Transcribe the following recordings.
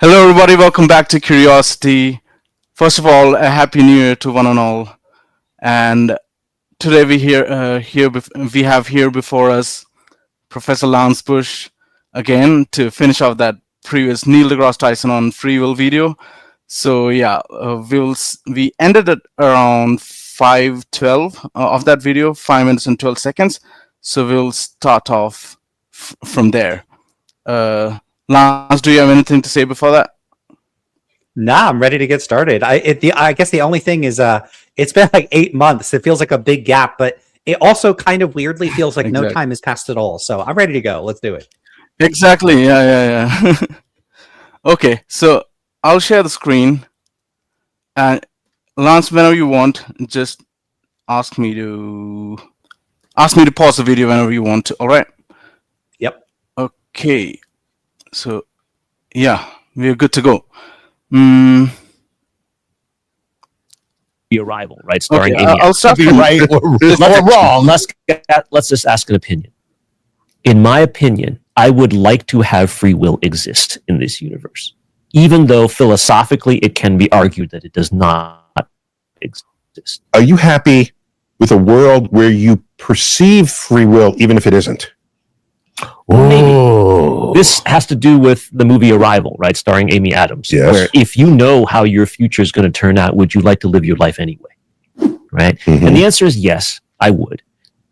Hello, everybody. Welcome back to Curiosity. First of all, a happy New Year to one and all. And today we have here before us Professor Lance Bush again to finish off that previous Neil deGrasse Tyson on free will video. So yeah, we ended at around 5:12 of that video, 5 minutes and 12 seconds. So we'll start off from there. Lance, do you have anything to say before that? Nah, I'm ready to get started. I guess the only thing is, it's been like 8 months. It feels like a big gap, but it also kind of weirdly feels like no time has passed at all. So I'm ready to go. Let's do it. Exactly. Yeah. Okay, so I'll share the screen, and Lance, whenever you want, just ask me to pause the video whenever you want to. All right. Yep. Okay. So, yeah, we're good to go. The Arrival, right? Starring Okay, Amy. I'll start Be from- right or wrong. Let's just ask an opinion. In my opinion, I would like to have free will exist in this universe, even though philosophically it can be argued that it does not exist. Are you happy with a world where you perceive free will even if it isn't? Maybe. This has to do with the movie Arrival, right? Starring Amy Adams. Yes. Where if you know how your future is going to turn out, would you like to live your life anyway? Right? Mhm. And the answer is yes, I would.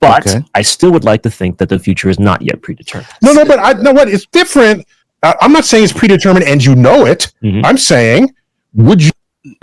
But Okay. I still would like to think that the future is not yet predetermined. No, but I know what it's different. I'm not saying it's predetermined and you know it. Mhm. I'm saying, would you?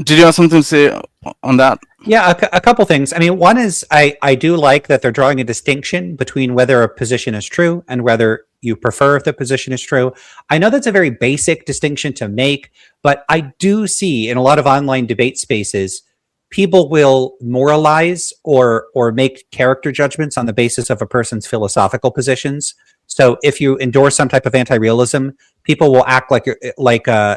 Did you have something to say on that? Yeah, a couple things. I mean, one is I do like that they're drawing a distinction between whether a position is true and whether you prefer if the position is true. I know that's a very basic distinction to make, but I do see in a lot of online debate spaces, people will moralize or make character judgments on the basis of a person's philosophical positions. So if you endorse some type of anti-realism, people will act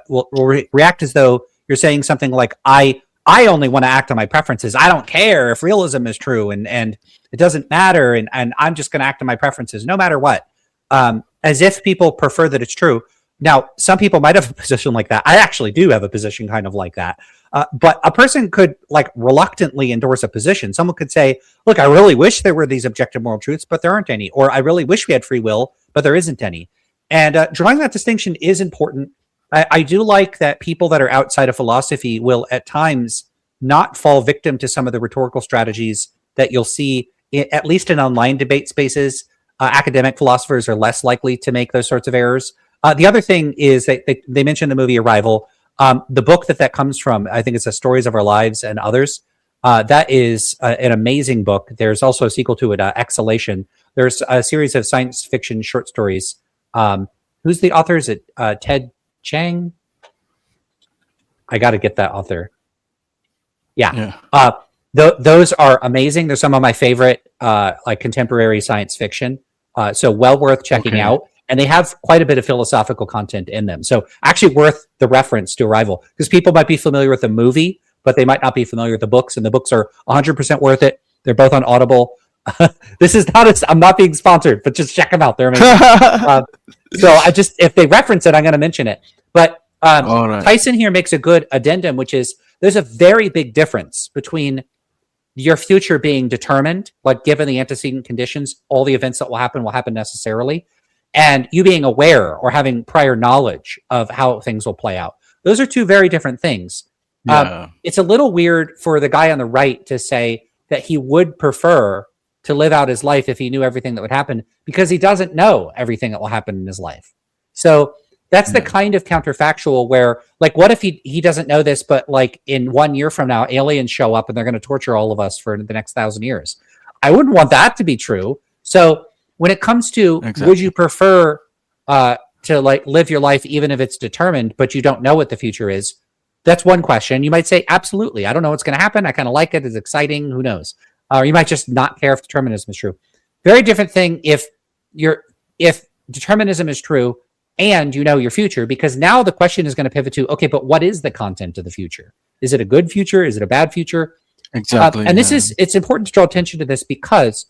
will react as though you're saying something like, I only want to act on my preferences. I don't care if realism is true and it doesn't matter. And I'm just going to act on my preferences no matter what. As if people prefer that it's true. Now, some people might have a position like that. I actually do have a position kind of like that. But a person could like reluctantly endorse a position. Someone could say, look, I really wish there were these objective moral truths, but there aren't any. Or I really wish we had free will, but there isn't any. And drawing that distinction is important. I do like that people that are outside of philosophy will at times not fall victim to some of the rhetorical strategies that you'll see, at least in online debate spaces. Academic philosophers are less likely to make those sorts of errors. The other thing is that they mentioned the movie Arrival. The book that comes from, I think it's a Stories of Our Lives and Others. That is an amazing book. There's also a sequel to it, Exhalation. There's a series of science fiction short stories. Who's the author? Is it Ted Chang? I got to get that author. Yeah. Those are amazing. They're some of my favorite like contemporary science fiction. So well worth checking out. And they have quite a bit of philosophical content in them. So actually worth the reference to Arrival, because people might be familiar with the movie, but they might not be familiar with the books. And the books are 100% worth it. They're both on Audible. This is I'm not being sponsored, but just check them out. They're amazing. So if they reference it, I'm going to mention it. But All right. Tyson here makes a good addendum, which is there's a very big difference between your future being determined, like given the antecedent conditions, all the events that will happen necessarily, and you being aware or having prior knowledge of how things will play out. Those are two very different things. Yeah. It's a little weird for the guy on the right to say that he would prefer to live out his life if he knew everything that would happen, because he doesn't know everything that will happen in his life. So that's the kind of counterfactual where, like, what if he doesn't know this, but like in 1 year from now, aliens show up and they're going to torture all of us for the next 1,000 years? I wouldn't want that to be true. So when it comes to, would you prefer to like live your life even if it's determined, but you don't know what the future is? That's one question. You might say, absolutely. I don't know what's going to happen. I kind of like it. It's exciting. Who knows? Or you might just not care if determinism is true. Very different thing if determinism is true and you know your future, because now the question is going to pivot to, okay, but what is the content of the future? Is it a good future? Is it a bad future? Exactly. And it's important to draw attention to this because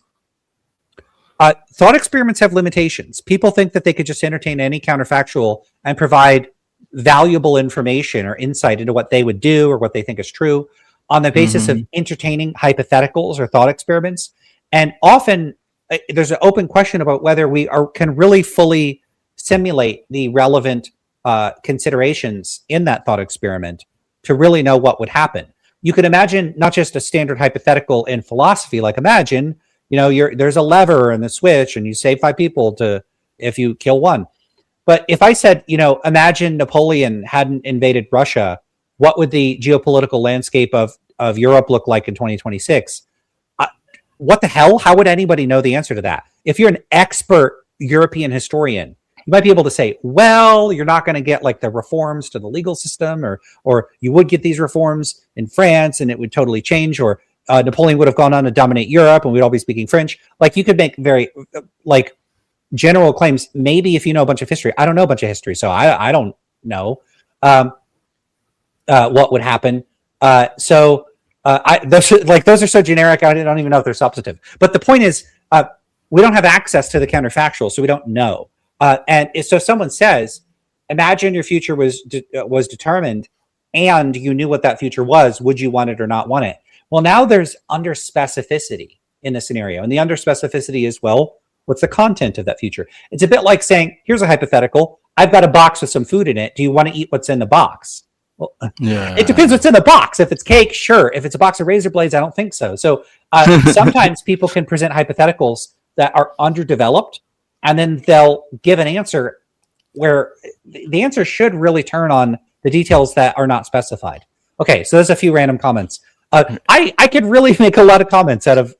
thought experiments have limitations. People think that they could just entertain any counterfactual and provide valuable information or insight into what they would do or what they think is true on the basis of entertaining hypotheticals or thought experiments. And often there's an open question about whether we can really fully simulate the relevant considerations in that thought experiment to really know what would happen. You could imagine not just a standard hypothetical in philosophy, like imagine, there's a lever and the switch and you save 5 people if you kill one. But if I said, imagine Napoleon hadn't invaded Russia, what would the geopolitical landscape of Europe look like in 2026? What the hell? How would anybody know the answer to that? If you're an expert European historian, you might be able to say, well, you're not going to get like the reforms to the legal system, or you would get these reforms in France and it would totally change, or Napoleon would have gone on to dominate Europe and we'd all be speaking French. Like you could make very general claims. Maybe if you know a bunch of history. I don't know a bunch of history, so I don't know what would happen. Those are so generic. I don't even know if they're substantive. But the point is, we don't have access to the counterfactual, so we don't know. And so someone says, imagine your future was determined and you knew what that future was. Would you want it or not want it? Well, now there's under specificity in the scenario. And the under specificity is, well, what's the content of that future? It's a bit like saying, here's a hypothetical. I've got a box with some food in it. Do you want to eat what's in the box? Well, it depends what's in the box. If it's cake, sure. If it's a box of razor blades, I don't think so. So sometimes people can present hypotheticals that are underdeveloped, and then they'll give an answer where the answer should really turn on the details that are not specified. Okay, so there's a few random comments. I could really make a lot of comments out of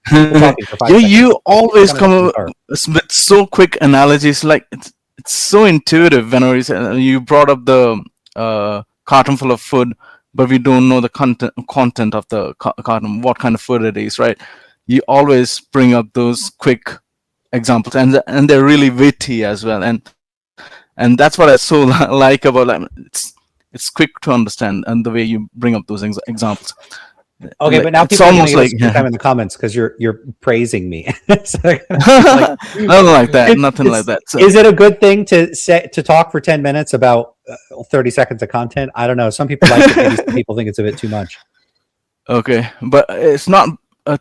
people talking for 5 seconds. You always come up with so quick analogies. Like it's so intuitive. Whenever you brought up the carton full of food, but we don't know the content of the carton, what kind of food it is, right? You always bring up those quick examples, and they're really witty as well, and that's what I so like about it's quick to understand, and the way you bring up those examples. Okay, but now people are going to spend time in the comments because you're praising me. Nothing like that. So. Is it a good thing to talk for 10 minutes about 30 seconds of content? I don't know. Some people like it. Maybe some people think it's a bit too much. Okay, but it's not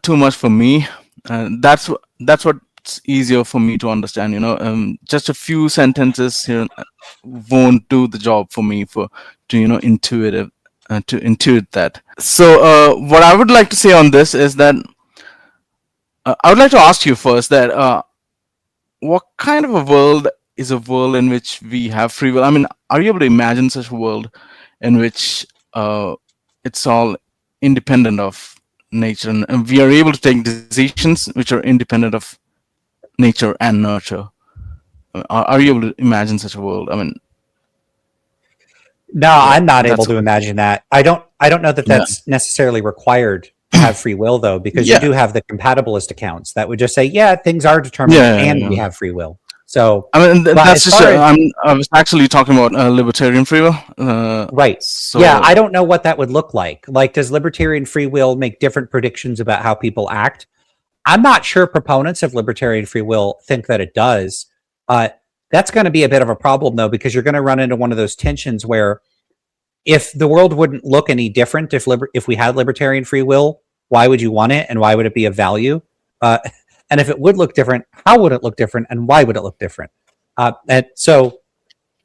too much for me. That's what's easier for me to understand. Just a few sentences here won't do the job for me to intuit that. So what I would like to say on this is that I would like to ask you first that what kind of a world is a world in which we have free will? I mean, are you able to imagine such a world in which it's all independent of nature, and we are able to take decisions which are independent of nature and nurture? Are you able to imagine such a world? I mean, no, I'm not able to imagine that. I don't know that that's necessarily required to have free will, though, because you do have the compatibilist accounts that would just say, things are determined and we have free will. So I mean, that's just I was actually talking about libertarian free will. Right. So, I don't know what that would look like. Like, does libertarian free will make different predictions about how people act? I'm not sure proponents of libertarian free will think that it does. That's going to be a bit of a problem, though, because you're going to run into one of those tensions where if the world wouldn't look any different if we had libertarian free will, why would you want it, and why would it be of value? And if it would look different, how would it look different, and why would it look different? And so,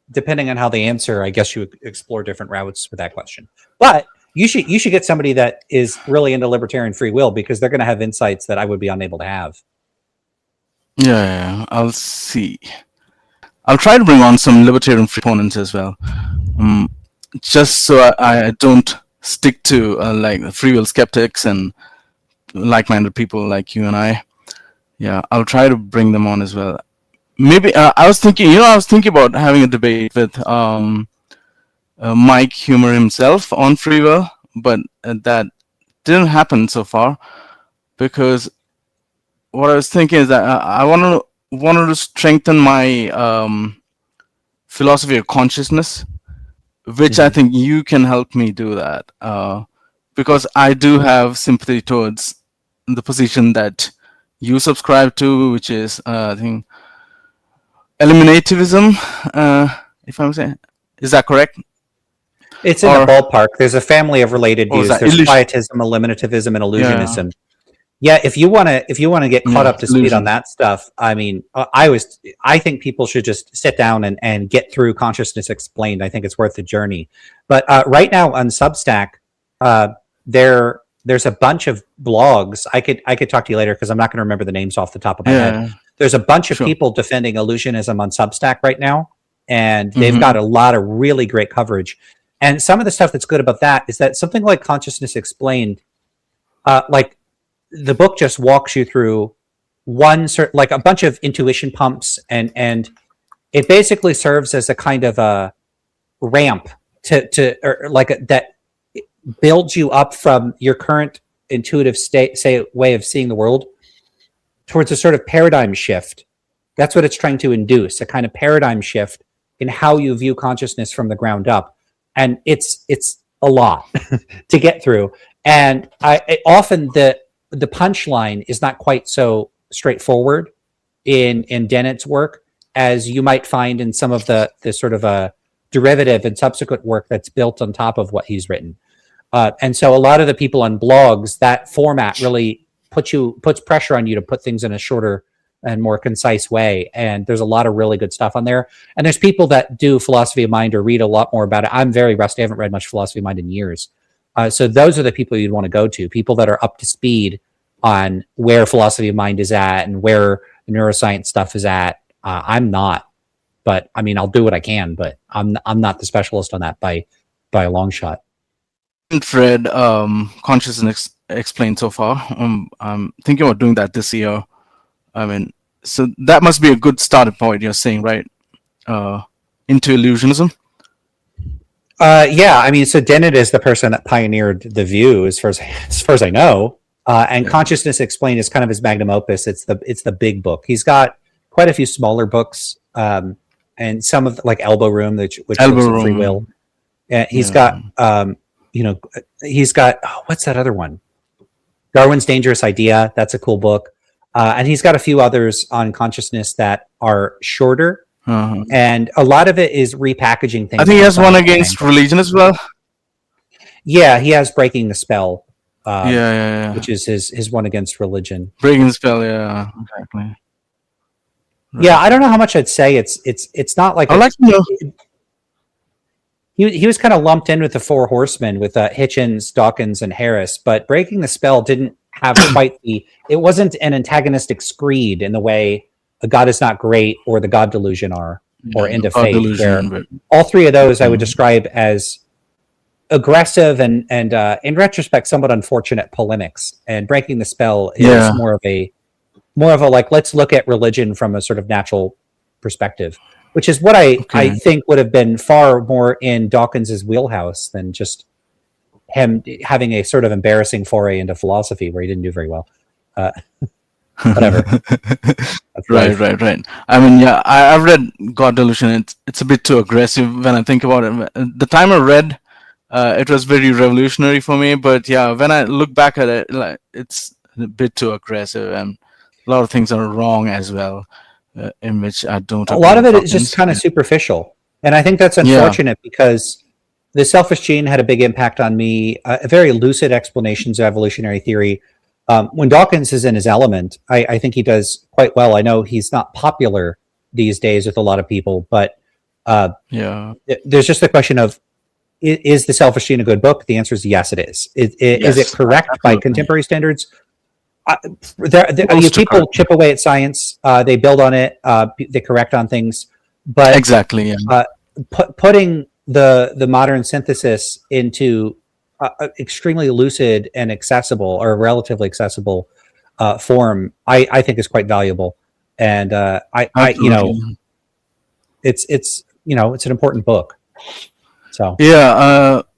depending on how they answer, I guess you would explore different routes with that question. But you should get somebody that is really into libertarian free will, because they're going to have insights that I would be unable to have. Yeah, I'll see. I'll try to bring on some libertarian proponents as well, just so I don't stick to like free will skeptics and like-minded people like you and I. Yeah, I'll try to bring them on as well. Maybe I was thinking about having a debate with Mike Humer himself on free will, but that didn't happen so far, because what I was thinking is that I wanted to strengthen my philosophy of consciousness, which I think you can help me do that, because I do have sympathy towards the position that you subscribe to, which is I think eliminativism. If I'm saying, Is that correct? It's in Or the ballpark. There's a family of related or is views. that There's illusion? quietism, eliminativism, and Yeah, illusionism. Yeah, if you want to get caught yeah, up to speed on illusion. that stuff, I mean, I think people should just sit down and get through Consciousness Explained. I think it's worth the journey. But right now on Substack, there's a bunch of blogs. I could talk to you later because I'm not going to remember the names off the top of my head. Yeah, There's a bunch of sure. people defending illusionism on Substack right now, and they've Mhm. got a lot of really great coverage. And some of the stuff that's good about that is that something like Consciousness Explained, like the book just walks you through like a bunch of intuition pumps, and it basically serves as a kind of a ramp or like that builds you up from your current intuitive way of seeing the world towards a sort of paradigm shift. That's what it's trying to induce, a kind of paradigm shift in how you view consciousness from the ground up. And it's a lot to get through. And often the punchline is not quite so straightforward in Dennett's work as you might find in some of the sort of a derivative and subsequent work that's built on top of what he's written. And so a lot of the people on blogs, that format really puts pressure on you to put things in a shorter and more concise way. And there's a lot of really good stuff on there. And there's people that do philosophy of mind or read a lot more about it. I'm very rusty. I haven't read much philosophy of mind in years. So those are the people you'd want to go to, people that are up to speed on where philosophy of mind is at and where neuroscience stuff is at. I'm not, but I mean, I'll do what I can, but I'm not the specialist on that by a long shot. I haven't read Consciousness Explained so far. I'm thinking about doing that this year. I mean, so that must be a good starting point. You're saying, right? Into illusionism. Yeah, I mean, so Dennett is the person that pioneered the view, as far as I know. And Consciousness Explained is kind of his magnum opus. It's the big book. He's got quite a few smaller books, and some of like Elbow Room, which Elbow looks at free Room. will. And he's got he's got what's that other one? Darwin's Dangerous Idea. That's a cool book. And he's got a few others on consciousness that are shorter. And a lot of it is repackaging things. I think he has one against religion as well. Yeah, he has Breaking the Spell. Yeah. Which is his one against religion. Breaking the Spell, yeah, exactly. Right. Yeah, I don't know how much I'd say it's not like I like to know. He was kind of lumped in with the Four Horsemen with Hitchens, Dawkins, and Harris, but Breaking the Spell didn't have quite it wasn't an antagonistic screed in the way A God Is Not Great or The God Delusion are, or End of Faith. Where all three of those I would describe as aggressive and in retrospect somewhat unfortunate polemics. And Breaking the Spell is more of a like, let's look at religion from a sort of natural perspective, which is what I think would have been far more in Dawkins's wheelhouse than just him having a sort of embarrassing foray into philosophy where he didn't do very well. Whatever. Right. I mean, yeah, I've read God Delusion. It's a bit too aggressive when I think about it. The time I read, it was very revolutionary for me. But yeah, when I look back at it, like, it's a bit too aggressive, and a lot of things are wrong as well. In which I don't. A lot of it is just kind of superficial, and I think that's unfortunate because The Selfish Gene had a big impact on me. Very lucid explanations of evolutionary theory. When Dawkins is in his element, I think he does quite well. I know he's not popular these days with a lot of people, but there's just the question of, is The Selfish Gene a good book? The answer is yes, it is. Is it correct by contemporary standards? People chip away at science. They build on it. They correct on things. But exactly, putting the modern synthesis into extremely lucid and accessible, or relatively accessible form, I think is quite valuable. And it's an important book. So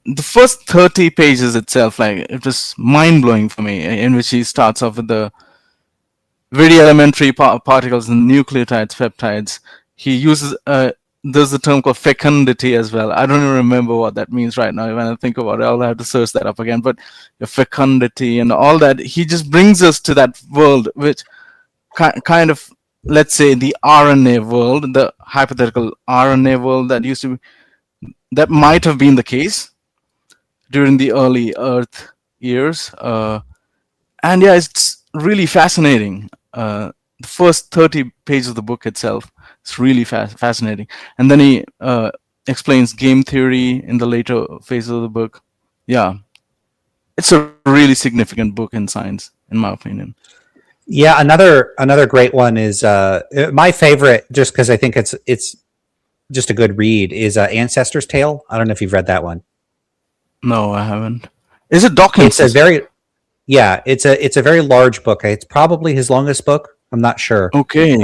the first 30 pages itself, like, it was mind-blowing for me, in which he starts off with the very elementary particles and nucleotides, peptides. He uses there's a term called fecundity as well. I don't even remember what that means right now. When I think about it, I'll have to search that up again. But the fecundity and all that, he just brings us to that world, which kind of, let's say, the RNA world, the hypothetical RNA world that used to be that might have been the case during the early Earth years. And yeah, it's really fascinating. The first 30 pages of the book itself is really fascinating. And then he explains game theory in the later phases of the book. Yeah, it's a really significant book in science, in my opinion. Yeah, another great one is my favorite, just because I think it's just a good read, is Ancestor's Tale. I don't know if you've read that one. No, I haven't. Is it Dawkins? It's a very large book. It's probably his longest book. I'm not sure. Okay.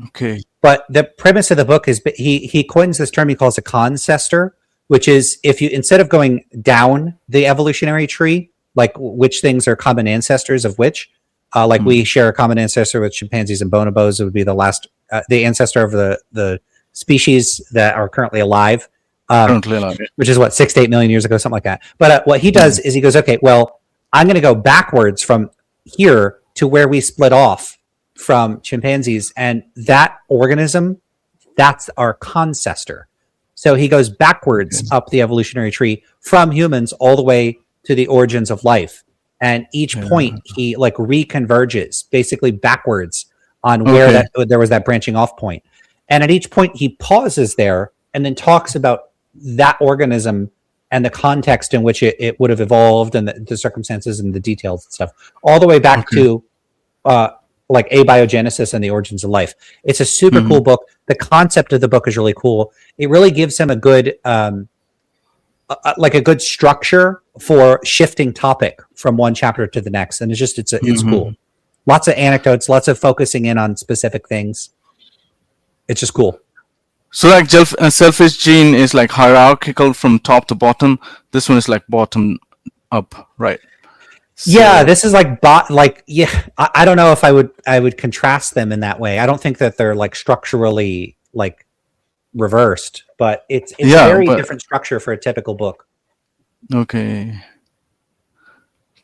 Okay. But the premise of the book is he coins this term he calls a consestor, which is if you, instead of going down the evolutionary tree, like which things are common ancestors of which, like we share a common ancestor with chimpanzees and bonobos. It would be the ancestor of the species that are currently alive. Which is what, 6 to 8 million years ago, something like that. But what he does is he goes, okay, well, I'm going to go backwards from here to where we split off from chimpanzees, and that organism, that's our consestor. So he goes backwards up the evolutionary tree from humans all the way to the origins of life. And each point he like reconverges basically backwards on where there was that branching off point. And at each point he pauses there and then talks about that organism and the context in which it would have evolved and the circumstances and the details and stuff, all the way back to like abiogenesis and the origins of life. It's a super cool book. The concept of the book is really cool. It really gives him a good like a good structure for shifting topic from one chapter to the next, and it's cool. Lots of anecdotes, lots of focusing in on specific things. It's just cool. So like selfish gene is like hierarchical from top to bottom. This one is like bottom up, right? So, yeah, this is like I don't know if I would contrast them in that way. I don't think that they're like structurally like reversed, but it's a very different structure for a typical book. Okay,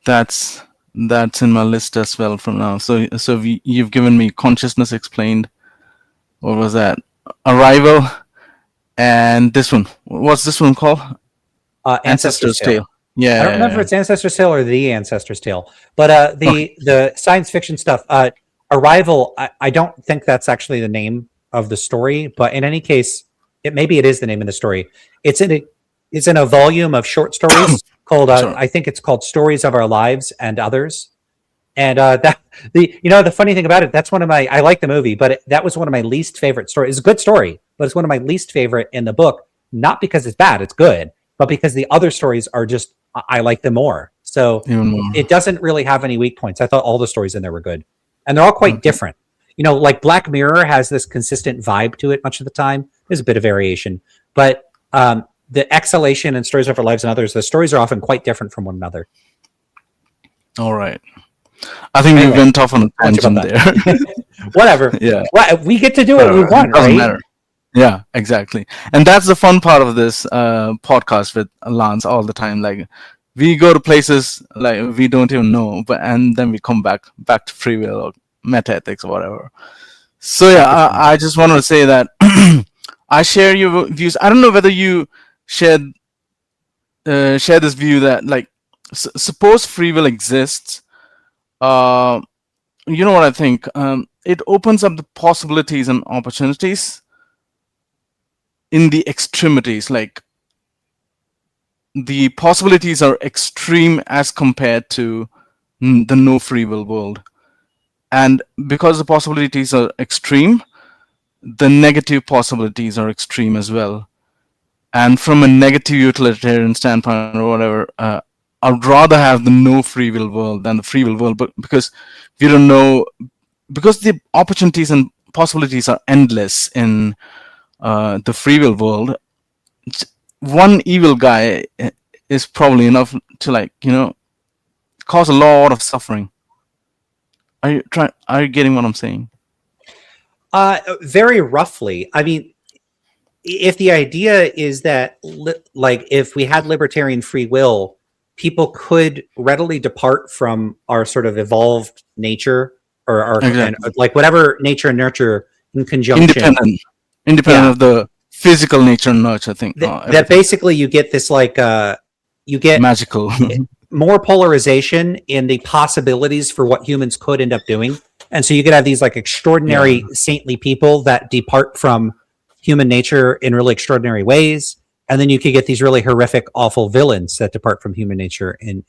that's in my list as well from now. So you've given me Consciousness Explained. What was that? Arrival, and this one. What's this one called? Ancestor's Tale. Yeah, I don't remember if it's Ancestor's Tale or The Ancestor's Tale, but the science fiction stuff. Arrival. I don't think that's actually the name of the story, but in any case, maybe it is the name of the story. It's in a volume of short stories called I think it's called Stories of Our Lives and Others. And the funny thing about it, that's one of my, I like the movie, but that was one of my least favorite stories. It's a good story, but it's one of my least favorite in the book, not because it's bad, it's good, but because the other stories are just, I like them more. So it doesn't really have any weak points. I thought all the stories in there were good, and they're all quite different. Like Black Mirror has this consistent vibe to it much of the time. There's a bit of variation, but the Exhalation and Stories of Our Lives and Others, the stories are often quite different from one another. All right. I think we went off on a tangent there. Whatever. Yeah. Well, we get to do what we want, doesn't right? matter. Yeah, exactly. And that's the fun part of this podcast with Lance all the time. Like, we go to places like we don't even know, and then we come back to free will or metaethics or whatever. So yeah, I just wanted to say that I share your views. I don't know whether you share this view that like suppose free will exists. You know what I think? It opens up the possibilities and opportunities in the extremities. Like the possibilities are extreme as compared to the no free will world. And because the possibilities are extreme, the negative possibilities are extreme as well. And from a negative utilitarian standpoint or whatever, I'd rather have the no free will world than the free will world, but because we don't know, because the opportunities and possibilities are endless in the free will world, one evil guy is probably enough to cause a lot of suffering. Are you getting what I'm saying? Very roughly. I mean, if the idea is that if we had libertarian free will, people could readily depart from our sort of evolved nature or whatever nature and nurture in conjunction. Independent of the physical nature and nurture thing. That basically you get this you get magical. more polarization in the possibilities for what humans could end up doing. And so you could have these like extraordinary saintly people that depart from human nature in really extraordinary ways. And then you could get these really horrific, awful villains that depart from human nature in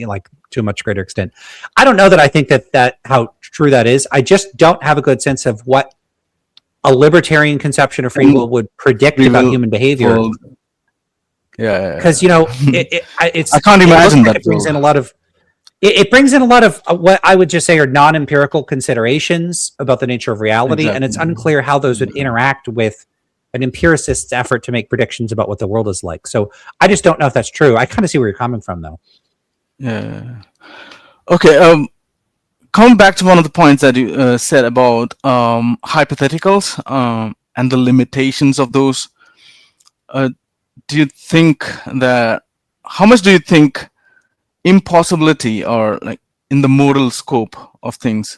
like to a much greater extent. I don't know that I think that how true that is. I just don't have a good sense of what a libertarian conception of free will would predict about human behavior. Yeah, because it's. I can't imagine that. It brings in a lot of. It brings in a lot of what I would just say are non-empirical considerations about the nature of reality, and it's unclear how those would interact with an empiricist's effort to make predictions about what the world is like. So I just don't know if that's true. I kind of see where you're coming from, though. Yeah. Okay. Coming back to one of the points that you said about hypotheticals and the limitations of those, do you think that how much do you think impossibility or like in the moral scope of things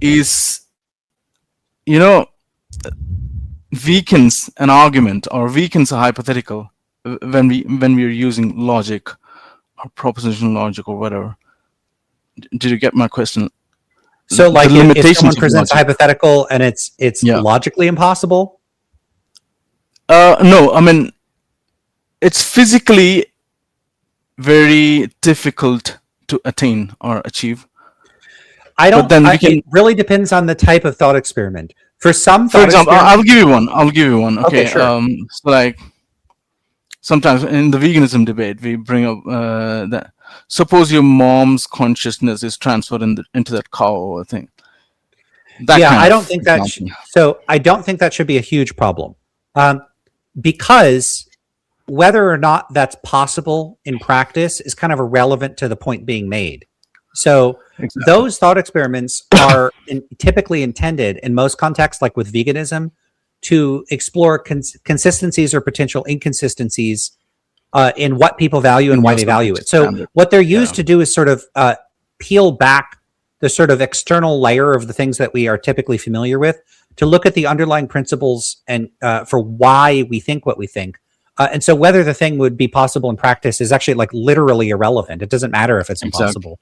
is, weakens an argument or weakens a hypothetical when we're using logic or propositional logic or whatever? Did you get my question? So like if someone presents a hypothetical and it's logically impossible? No, I mean, it's physically very difficult to attain or achieve. It really depends on the type of thought experiment. For example, I'll give you one. Okay, sure. So like sometimes in the veganism debate, we bring up that suppose your mom's consciousness is transferred into that cow thing. I don't think that. I don't think that should be a huge problem, because whether or not that's possible in practice is kind of irrelevant to the point being made. So those thought experiments are typically intended in most contexts, like with veganism, to explore consistencies or potential inconsistencies in what people value and why they value it. So what they're used to do is sort of peel back the sort of external layer of the things that we are typically familiar with to look at the underlying principles and for why we think what we think. And so whether the thing would be possible in practice is actually like literally irrelevant. It doesn't matter if it's impossible.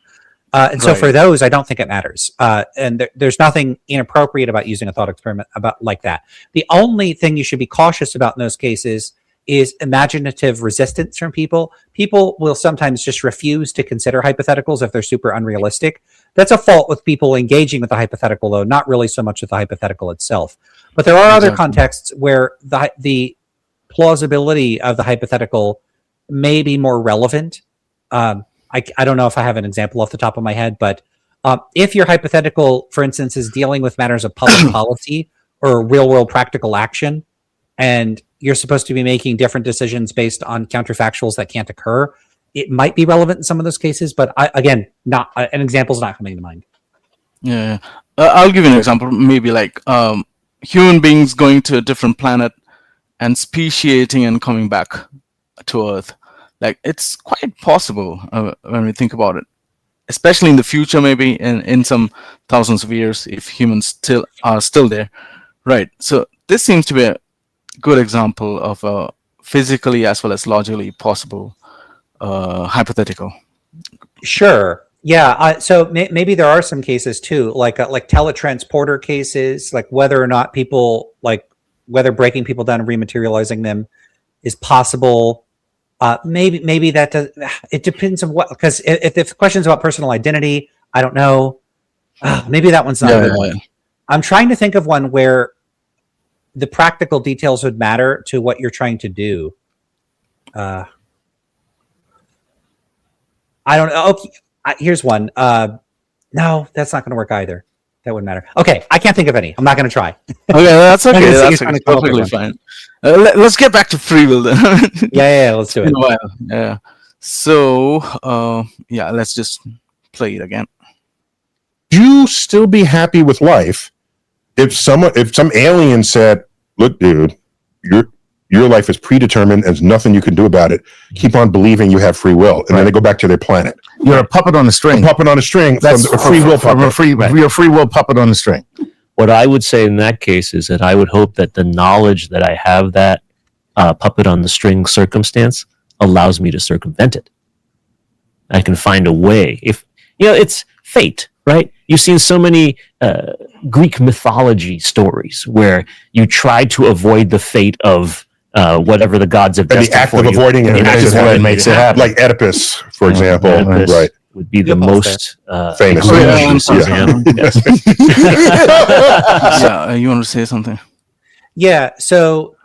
So for those, I don't think it matters. And there's nothing inappropriate about using a thought experiment about like that. The only thing you should be cautious about in those cases is imaginative resistance from people. People will sometimes just refuse to consider hypotheticals if they're super unrealistic. That's a fault with people engaging with the hypothetical, though, not really so much with the hypothetical itself. But there are other contexts where the plausibility of the hypothetical may be more relevant. I don't know if I have an example off the top of my head, but if your hypothetical, for instance, is dealing with matters of public policy or real-world practical action, and you're supposed to be making different decisions based on counterfactuals that can't occur, it might be relevant in some of those cases. But an example is not coming to mind. Yeah, I'll give you an example. Maybe like human beings going to a different planet and speciating and coming back to Earth. Like, it's quite possible when we think about it, especially in the future, maybe in some thousands of years, if humans are still there, right? So this seems to be a good example of a physically as well as logically possible hypothetical. Sure. Yeah. So maybe there are some cases too, like teletransporter cases, like whether or not whether breaking people down and rematerializing them is possible. Maybe that does. It depends on what, because if the question's about personal identity, I don't know. Maybe that one's not a good one. I'm trying to think of one where the practical details would matter to what you're trying to do. I don't know. Okay, here's one. No, that's not going to work either. That wouldn't matter. Okay, I can't think of any. I'm not going to try. Okay, that's okay. That's perfectly fine. Let's get back to free will then. yeah, let's do it. In a while. Yeah. So, let's just play it again. You still be happy with life if some alien said, "Look, dude, your life is predetermined. And there's nothing you can do about it. Keep on believing you have free will," and then they go back to their planet. You're a puppet on a string. A puppet on a string. That's a free will puppet. You're a free will puppet on the string. What I would say in that case is that I would hope that the knowledge that I have that puppet on the string circumstance allows me to circumvent it. I can find a way. If it's fate, right? You've seen so many Greek mythology stories where you try to avoid the fate of whatever the gods have And the destined act for of you. avoiding it And the act makes of it avoiding makes it happen. like Oedipus, for example. Oedipus Right. would be the Good balls most Famous. egregious Yeah. example. Yes. Yeah, you want to say something? Yeah, so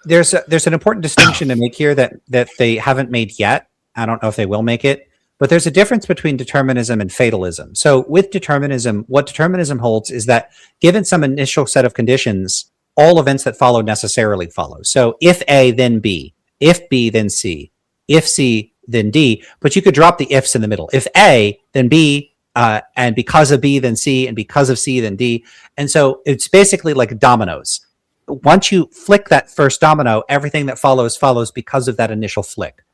there's an important distinction to make here that they haven't made yet. I don't know if they will make it, but there's a difference between determinism and fatalism. So with determinism, what determinism holds is that given some initial set of conditions, all events that follow necessarily follow. So if A, then B. If B, then C. If C, then D. But you could drop the ifs in the middle. If A, then B, and because of B, then C, and because of C, then D. And so it's basically like dominoes. Once you flick that first domino, everything that follows because of that initial flick.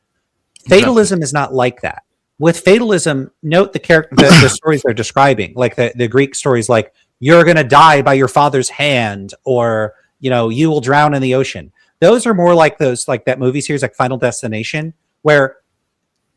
Fatalism is not like that. With fatalism, note the stories they're describing, like the Greek stories, like you're going to die by your father's hand, or you will drown in the ocean. Those are more like that movie series like Final Destination, where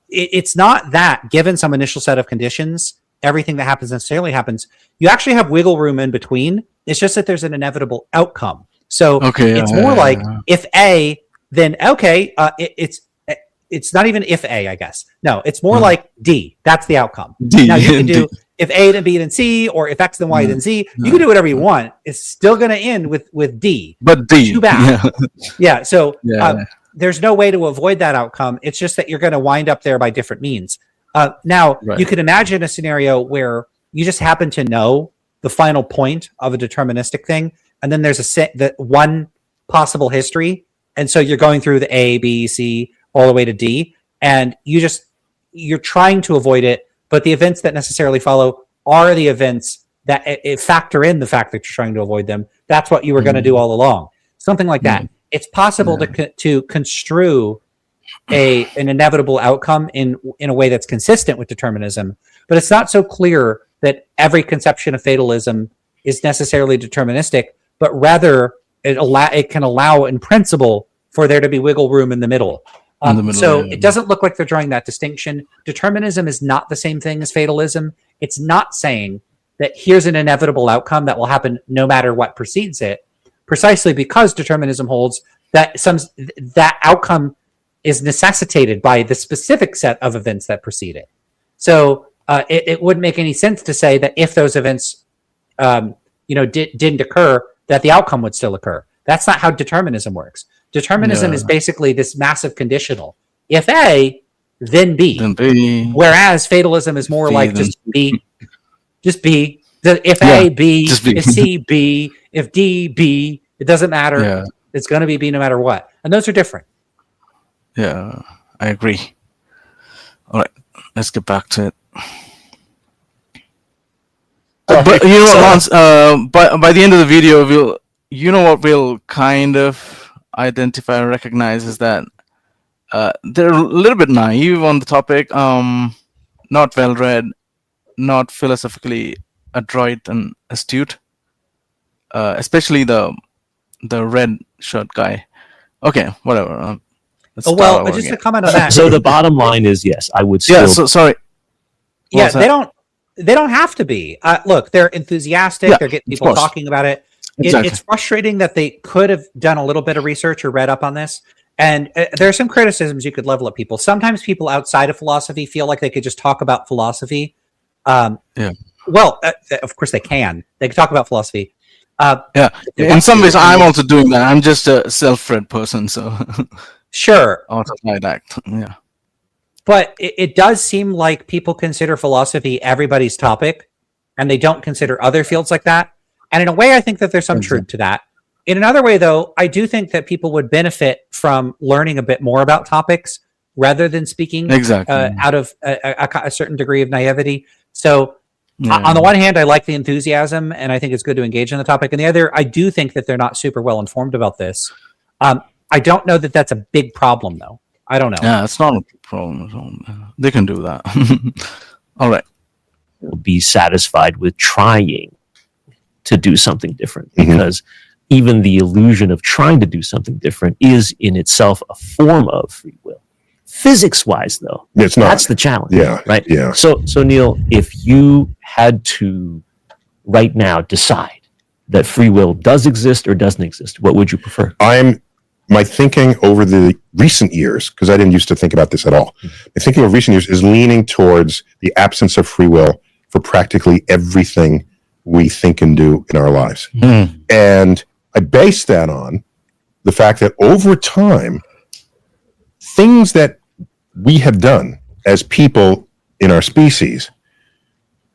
it's not that given some initial set of conditions, everything that happens necessarily happens. You actually have wiggle room in between. It's just that there's an inevitable outcome. So it's more like if A, then okay, it's not even if A, I guess. No, it's more like D. That's the outcome. D. Now you can do if A then B then C, or if X then Y then Z. You can do whatever you want. It's still going to end with D. But D. Too bad. Yeah. So Yeah. there's no way to avoid that outcome. It's just that you're going to wind up there by different means. Now you could imagine a scenario where you just happen to know the final point of a deterministic thing, and then there's the one possible history, and so you're going through the A, B, C, all the way to D, and you're trying to avoid it, but the events that necessarily follow are the events that factor in the fact that you're trying to avoid them. That's what you were going to do all along. Something like that. It's possible to construe an inevitable outcome in a way that's consistent with determinism, but it's not so clear that every conception of fatalism is necessarily deterministic, but rather it can allow in principle for there to be wiggle room in the middle. It doesn't look like they're drawing that distinction. Determinism is not the same thing as fatalism. It's not saying that here's an inevitable outcome that will happen no matter what precedes it, precisely because determinism holds that that outcome is necessitated by the specific set of events that precede it. So it wouldn't make any sense to say that if those events didn't occur, that the outcome would still occur. That's not how determinism works. Determinism is basically this massive conditional. If A, then B. Then B. Whereas fatalism is more B, like then just B. Just B. If A, B. just B. If C, B. If D, B. It doesn't matter. Yeah. It's going to be B no matter what. And those are different. Yeah, I agree. All right, let's get back to it. But you know what, Lance? By the end of the video, we'll kind of identify and recognize is that they're a little bit naive on the topic, not well read, not philosophically adroit and astute, especially the red shirt guy. Okay, whatever. Let's start over just again. to comment on that. So the bottom line is, yes, I would still. Yeah. So sorry. What was that? They don't have to be. Look, they're enthusiastic. Yeah, they're getting of people course. talking about it. Exactly. It's frustrating that they could have done a little bit of research or read up on this. And there are some criticisms you could level at people. Sometimes people outside of philosophy feel like they could just talk about philosophy. Well, of course they can. They can talk about philosophy. Yeah. In some ways, I'm also doing that. I'm just a self-read person, so Sure. autodidact. Yeah. But it does seem like people consider philosophy everybody's topic, and they don't consider other fields like that. And in a way, I think that there's some truth to that. In another way, though, I do think that people would benefit from learning a bit more about topics rather than speaking out of a certain degree of naivety. So on the one hand, I like the enthusiasm, and I think it's good to engage in the topic. And the other, I do think that they're not super well informed about this. I don't know that that's a big problem, though. I don't know. Yeah, it's not a problem at all. They can do that. All right. Be satisfied with trying to do something different, because even the illusion of trying to do something different is in itself a form of free will. Physics wise, though, it's not. That's the challenge. Yeah. Right. Yeah. So Neil, if you had to right now decide that free will does exist or doesn't exist, what would you prefer? My thinking over the recent years, because I didn't used to think about this at all. My thinking over recent years is leaning towards the absence of free will for practically everything we think and do in our lives. And I base that on the fact that over time, things that we have done as people in our species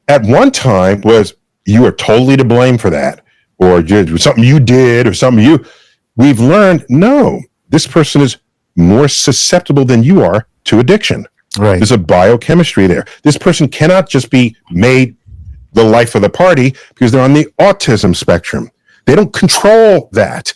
at one time was, you are totally to blame for that, or something you did, or something we've learned, no, this person is more susceptible than you are to addiction. Right. There's a biochemistry there. This person cannot just be made the life of the party because they're on the autism spectrum. They don't control that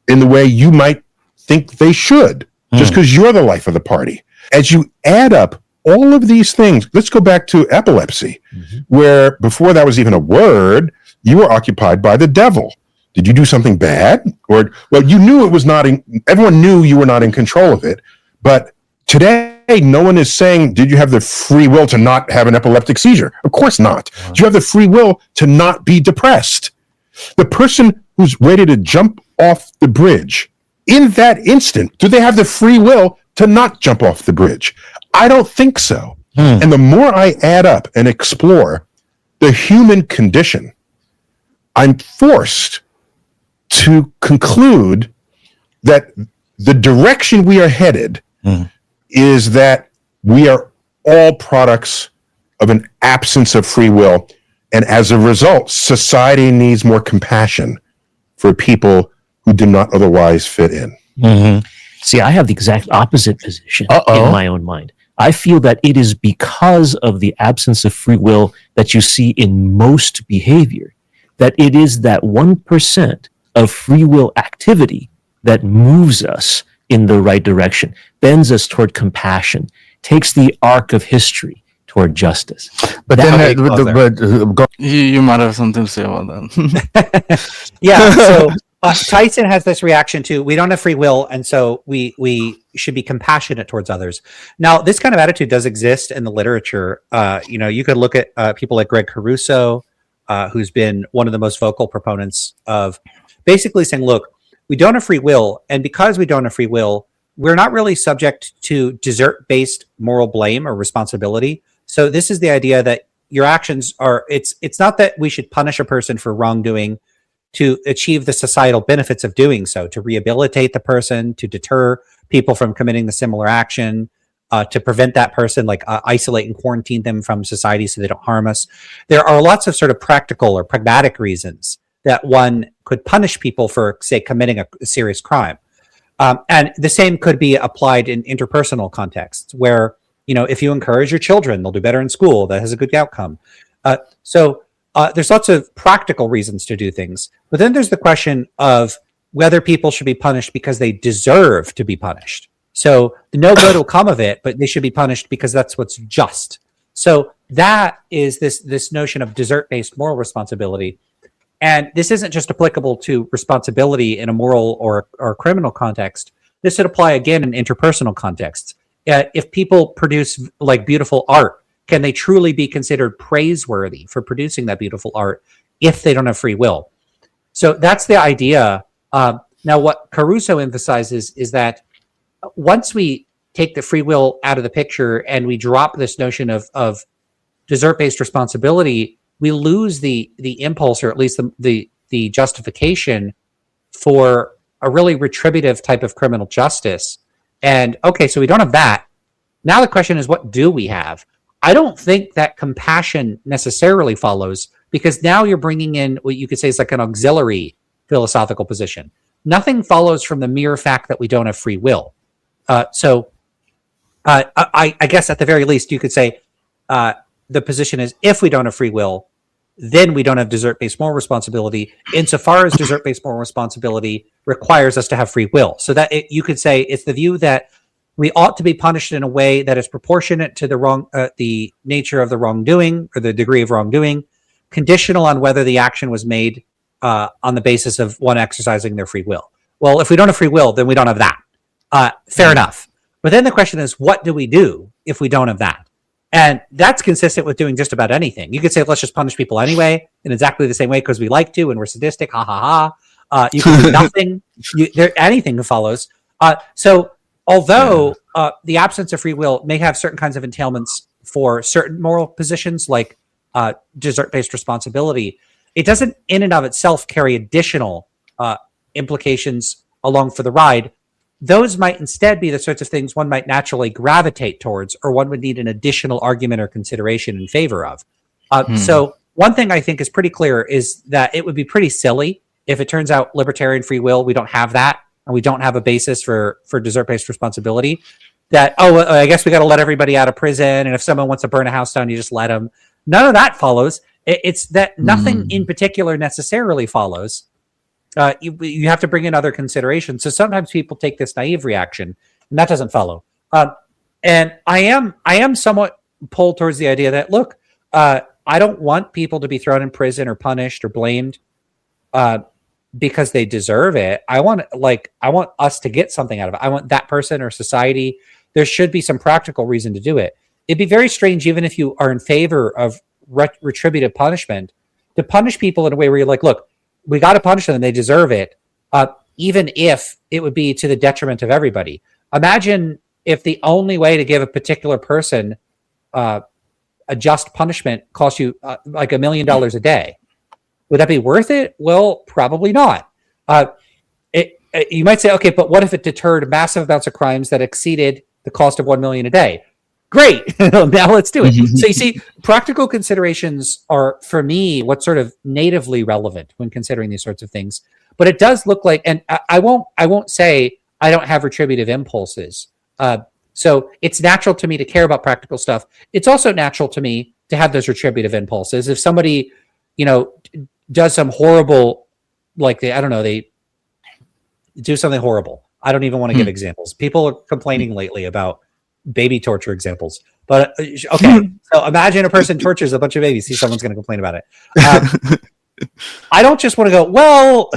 in the way you might think they should, just because you're the life of the party. As you add up all of these things, let's go back to epilepsy, where before that was even a word, you were occupied by the devil. Did you do something bad? Or, well, you knew it was not everyone knew you were not in control of it. But today, no one is saying, did you have the free will to not have an epileptic seizure? Of course not. Do you have the free will to not be depressed? The person who's ready to jump off the bridge, in that instant, do they have the free will to not jump off the bridge? I don't think so. And the more I add up and explore the human condition, I'm forced to conclude that the direction we are headed is that we are all products of an absence of free will. And as a result, society needs more compassion for people who do not otherwise fit in. See, I have the exact opposite position in my own mind. I feel that it is because of the absence of free will that you see in most behavior, that it is that 1% of free will activity that moves us in the right direction, bends us toward compassion, takes the arc of history toward justice. But you might have something to say about that. Yeah. So Tyson has this reaction to, we don't have free will, and so we should be compassionate towards others. Now, this kind of attitude does exist in the literature. You could look at people like Greg Caruso, who's been one of the most vocal proponents of basically saying, look, we don't have free will, and because we don't have free will, we're not really subject to desert-based moral blame or responsibility. So this is the idea that your actions are, it's not that we should punish a person for wrongdoing to achieve the societal benefits of doing so, to rehabilitate the person, to deter people from committing the similar action, to prevent that person, isolate and quarantine them from society so they don't harm us. There are lots of sort of practical or pragmatic reasons that one could punish people for, say, committing a serious crime. And the same could be applied in interpersonal contexts where, if you encourage your children, they'll do better in school. That has a good outcome. So there's lots of practical reasons to do things. But then there's the question of whether people should be punished because they deserve to be punished. So no good will come of it, but they should be punished because that's what's just. So that is this notion of desert-based moral responsibility. And this isn't just applicable to responsibility in a moral or criminal context. This should apply again in interpersonal contexts. If people produce beautiful art, can they truly be considered praiseworthy for producing that beautiful art if they don't have free will? So that's the idea. Now, what Caruso emphasizes is that once we take the free will out of the picture and we drop this notion of desert-based responsibility, we lose the impulse, or at least the justification for a really retributive type of criminal justice. And okay, so we don't have that. Now the question is, what do we have? I don't think that compassion necessarily follows, because now you're bringing in what you could say is like an auxiliary philosophical position. Nothing follows from the mere fact that we don't have free will. So I guess at the very least, you could say the position is, if we don't have free will, then we don't have desert-based moral responsibility, insofar as desert-based moral responsibility requires us to have free will. So that you could say it's the view that we ought to be punished in a way that is proportionate to the nature of the wrongdoing or the degree of wrongdoing, conditional on whether the action was made on the basis of one exercising their free will. Well, if we don't have free will, then we don't have that. Fair enough. But then the question is, what do we do if we don't have that? And that's consistent with doing just about anything. You could say, let's just punish people anyway, in exactly the same way because we like to and we're sadistic. Ha ha ha. You can do nothing. Anything follows. So although the absence of free will may have certain kinds of entailments for certain moral positions, like desert-based responsibility, it doesn't in and of itself carry additional implications along for the ride. Those might instead be the sorts of things one might naturally gravitate towards, or one would need an additional argument or consideration in favor of. So one thing I think is pretty clear is that it would be pretty silly if it turns out libertarian free will, we don't have that, and we don't have a basis for desert-based responsibility, that, I guess we got to let everybody out of prison, and if someone wants to burn a house down, you just let them. None of that follows. It's that nothing in particular necessarily follows. You have to bring in other considerations. So sometimes people take this naive reaction, and that doesn't follow. And I am somewhat pulled towards the idea that, look, I don't want people to be thrown in prison or punished or blamed because they deserve it. I want us to get something out of it. I want that person or society. There should be some practical reason to do it. It'd be very strange, even if you are in favor of retributive punishment, to punish people in a way where you're like, look, we got to punish them and they deserve it, even if it would be to the detriment of everybody. Imagine if the only way to give a particular person a just punishment costs you like $1 million a day. Would that be worth it? Well, probably not. You might say, okay, but what if it deterred massive amounts of crimes that exceeded the cost of $1 million a day? Great. Now let's do it. So you see, practical considerations are, for me, what's sort of natively relevant when considering these sorts of things. But it does look like, and I won't say I don't have retributive impulses. So it's natural to me to care about practical stuff. It's also natural to me to have those retributive impulses. If somebody, does some horrible, like they do something horrible. I don't even want to give examples. People are complaining lately about baby torture examples, but okay. So imagine a person tortures a bunch of babies. See, someone's going to complain about it. I don't just want to go, well,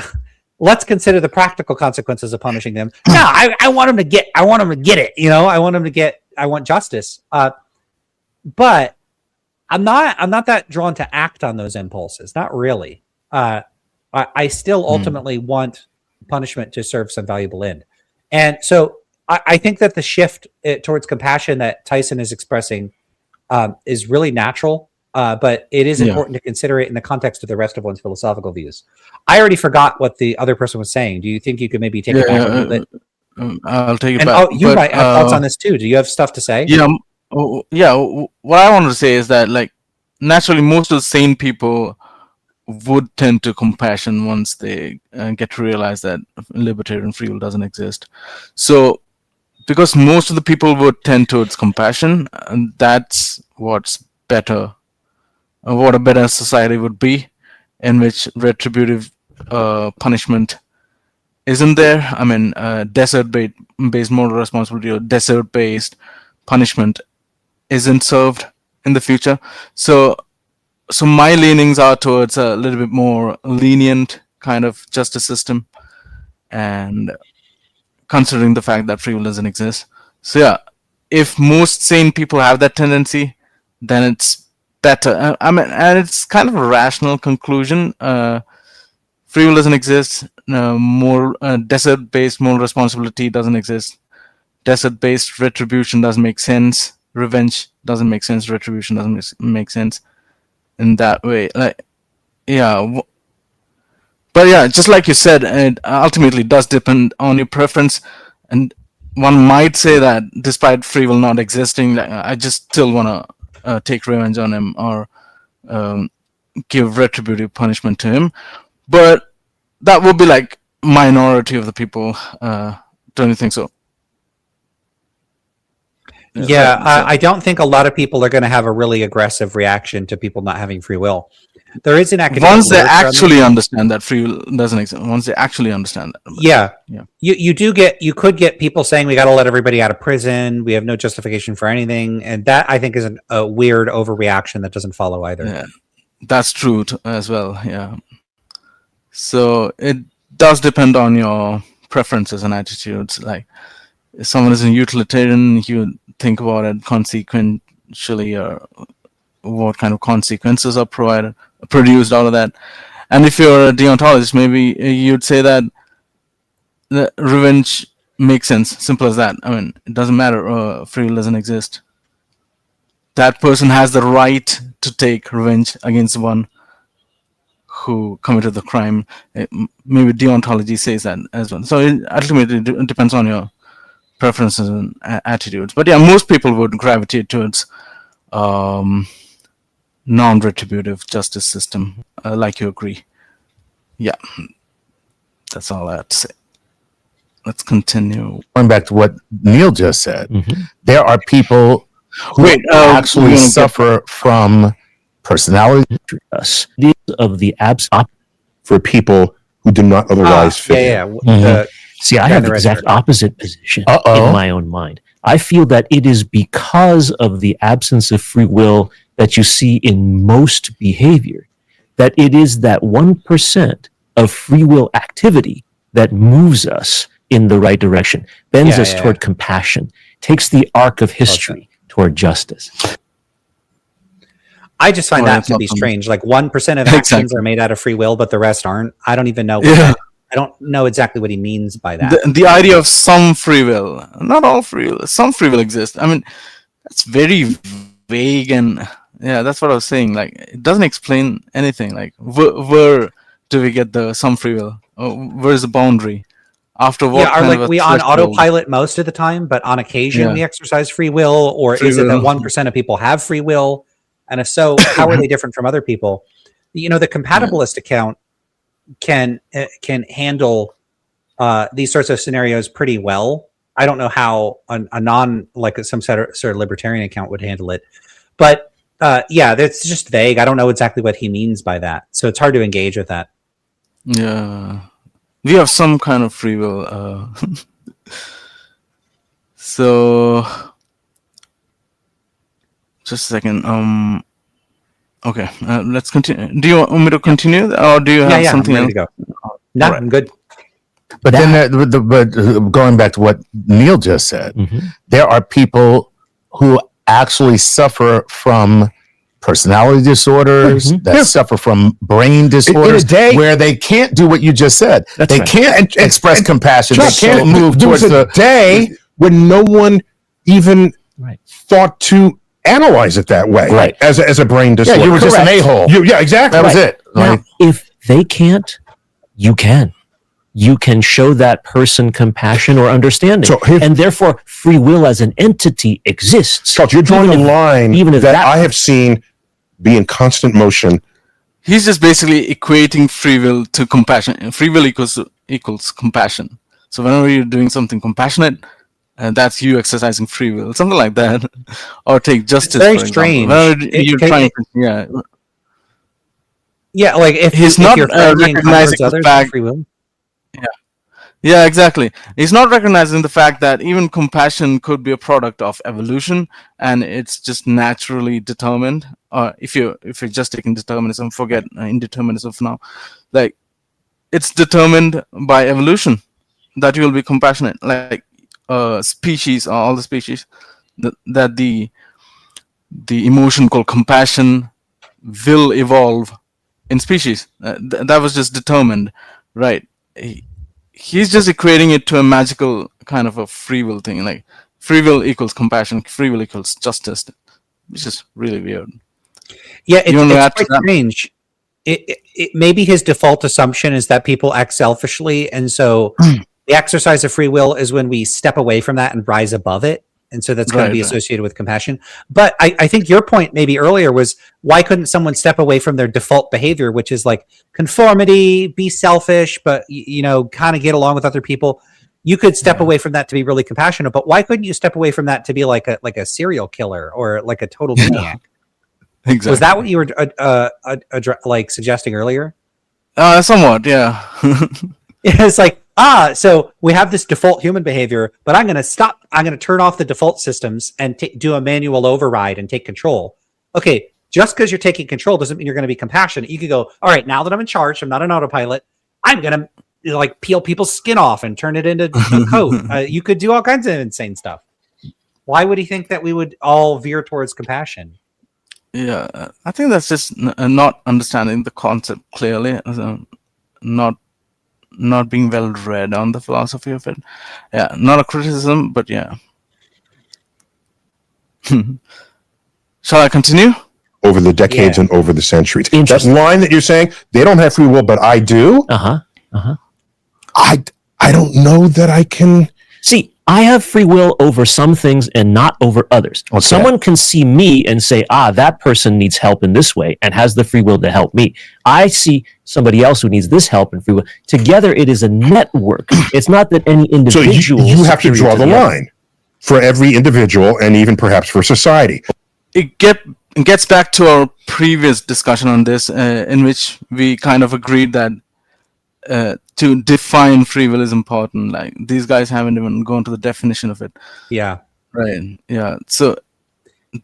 let's consider the practical consequences of punishing them. No, I want them to get it. I want justice. But I'm not that drawn to act on those impulses. Not really. I still ultimately want punishment to serve some valuable end. And so I think that the shift towards compassion that Tyson is expressing is really natural, but it is important to consider it in the context of the rest of one's philosophical views. I already forgot what the other person was saying. Do you think you could maybe take it back a little bit? I'll take it and, back. You might have thoughts on this too. Do you have stuff to say? Yeah. What I wanted to say is that, like, naturally, most of the sane people would tend to compassion once they get to realize that libertarian free will doesn't exist. So, because most of the people would tend towards compassion, and that's what's better, what a better society would be, in which retributive punishment isn't there. I mean, desert-based moral responsibility or desert-based punishment isn't served in the future. So my leanings are towards a little bit more lenient kind of justice system, and considering the fact that free will doesn't exist. So yeah, if most sane people have that tendency, then it's better. And it's kind of a rational conclusion. Free will doesn't exist. Desert-based moral responsibility doesn't exist. Desert-based retribution doesn't make sense. Revenge doesn't make sense. Retribution doesn't make sense in that way. But yeah, just like you said, it ultimately does depend on your preference. And one might say that despite free will not existing, I just still want to take revenge on him or give retributive punishment to him. But that would be like minority of the people. Don't you think so? Yeah, I don't think a lot of people are going to have a really aggressive reaction to people not having free will. There is an academic once they actually understand that free will doesn't exist. Once they actually understand that. Yeah. You could get people saying we got to let everybody out of prison. We have no justification for anything, and that I think is a weird overreaction that doesn't follow either. Yeah, that's true as well. Yeah. So it does depend on your preferences and attitudes. Like if someone is a utilitarian, you think about it consequentially, or what kind of consequences are produced out of that. And if you're a deontologist, maybe you'd say that the revenge makes sense. Simple as that. I mean, it doesn't matter. Free will doesn't exist. That person has the right to take revenge against one who committed the crime. Maybe deontology says that as well. So it ultimately depends on your preferences and attitudes. But yeah, most people would gravitate towards non-retributive justice system. Like you agree. Yeah, that's all I have to say. Let's continue. Going back to what Neil just said, there are people who actually suffer from personality of the absence for people who do not otherwise fit in. See, I have the exact opposite position in my own mind. I feel that it is because of the absence of free will that you see in most behavior, that it is that 1% of free will activity that moves us in the right direction, bends us toward compassion, takes the arc of history toward justice. I just find that to be strange. Like 1% of actions are made out of free will, but the rest aren't. I don't even know. I don't know exactly what he means by that. The idea of some free will, not all free will, some free will exists. I mean, that's very vague, and yeah, that's what I was saying. Like, it doesn't explain anything. Like, where do we get the some free will? Where's the boundary? After what? Yeah, are like we on autopilot most of the time, but on occasion we exercise free will, or is it that 1% of people have free will? And if so, how are they different from other people? You know, the compatibilist account can handle these sorts of scenarios pretty well. I don't know how a non, like some sort of libertarian account would handle it, but yeah, it's just vague. I don't know exactly what he means by that, so it's hard to engage with that. Yeah, we have some kind of free will. So, just a second. Okay, let's continue. Do you want me to continue, or do you have something else? To go. No, I'm good. But then, going back to what Neil just said, there are people who actually suffer from personality disorders, that suffer from brain disorders, where they can't do what you just said. They can't express compassion. They can't move towards the day when no one even thought to analyze it that way, as a brain disorder. Yeah, you were just an a-hole. Yeah, exactly. That was it. Now, if they can't, you can. You can show that person compassion or understanding, and therefore free will as an entity exists. Charles, you're drawing a line even if that I have seen be in constant motion. He's just basically equating free will to compassion. Free will equals compassion. So whenever you're doing something compassionate, that's you exercising free will, something like that. Or take justice. It's very strange. Yeah, like if he's not recognizing the fact. Free will. Yeah, exactly. He's not recognizing the fact that even compassion could be a product of evolution, and it's just naturally determined. If you're just taking determinism, forget indeterminism for now. Like, it's determined by evolution that you will be compassionate. Like species, all the species, that the emotion called compassion will evolve in species. That was just determined, right? He's just equating it to a magical kind of a free will thing. Like, free will equals compassion, free will equals justice, which is really weird. Yeah, it's quite strange. It maybe his default assumption is that people act selfishly, and so the exercise of free will is when we step away from that and rise above it. And so that's going to be associated with compassion. But I think your point maybe earlier was, why couldn't someone step away from their default behavior, which is like conformity, be selfish, but, you know, kind of get along with other people. You could step away from that to be really compassionate, but why couldn't you step away from that to be like a serial killer or like a total maniac? Exactly. Was that what you were like suggesting earlier? Somewhat, yeah. It's like, so we have this default human behavior, but I'm going to turn off the default systems and do a manual override and take control. Okay, just because you're taking control doesn't mean you're going to be compassionate. You could go, all right, now that I'm in charge, I'm not an autopilot. I'm going to like peel people's skin off and turn it into a coat. You could do all kinds of insane stuff. Why would he think that we would all veer towards compassion? Yeah, I think that's just not understanding the concept clearly, not being well read on the philosophy of it. Yeah, not a criticism, but yeah. Shall I continue? Over the decades and over the centuries. That Interesting. line that you're saying, they don't have free will, but I do. I don't know that I can. See, I have free will over some things and not over others. Okay. Someone can see me and say, that person needs help in this way and has the free will to help me. I see somebody else who needs this help and free will. Together, it is a network. It's not that any So individual. you have to superior draw the other. line for every individual and even perhaps for society. It gets back to our previous discussion on this, in which we kind of agreed that to define free will is important. Like, these guys haven't even gone to the definition of it. Yeah. Right. Yeah. So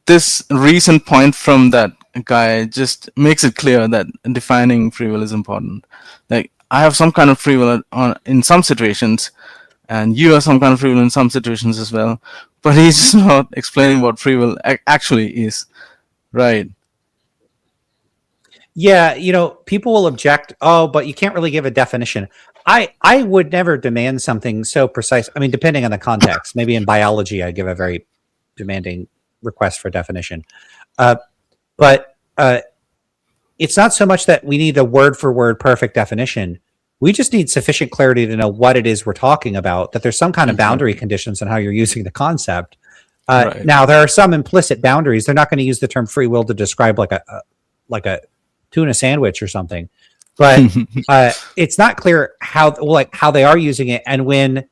this recent point from that guy just makes it clear that defining free will is important. Like, I have some kind of free will in some situations, and you have some kind of free will in some situations as well. But he's just not explaining what free will actually is. Right. Yeah, people will object, but you can't really give a definition. I would never demand something so precise. I mean, depending on the context. Maybe in biology, I'd give a very demanding request for definition. But it's not so much that we need a word-for-word perfect definition. We just need sufficient clarity to know what it is we're talking about, that there's some kind of boundary conditions on how you're using the concept. Right. Now, there are some implicit boundaries. They're not going to use the term free will to describe like a tuna sandwich or something, but it's not clear how they are using it. And when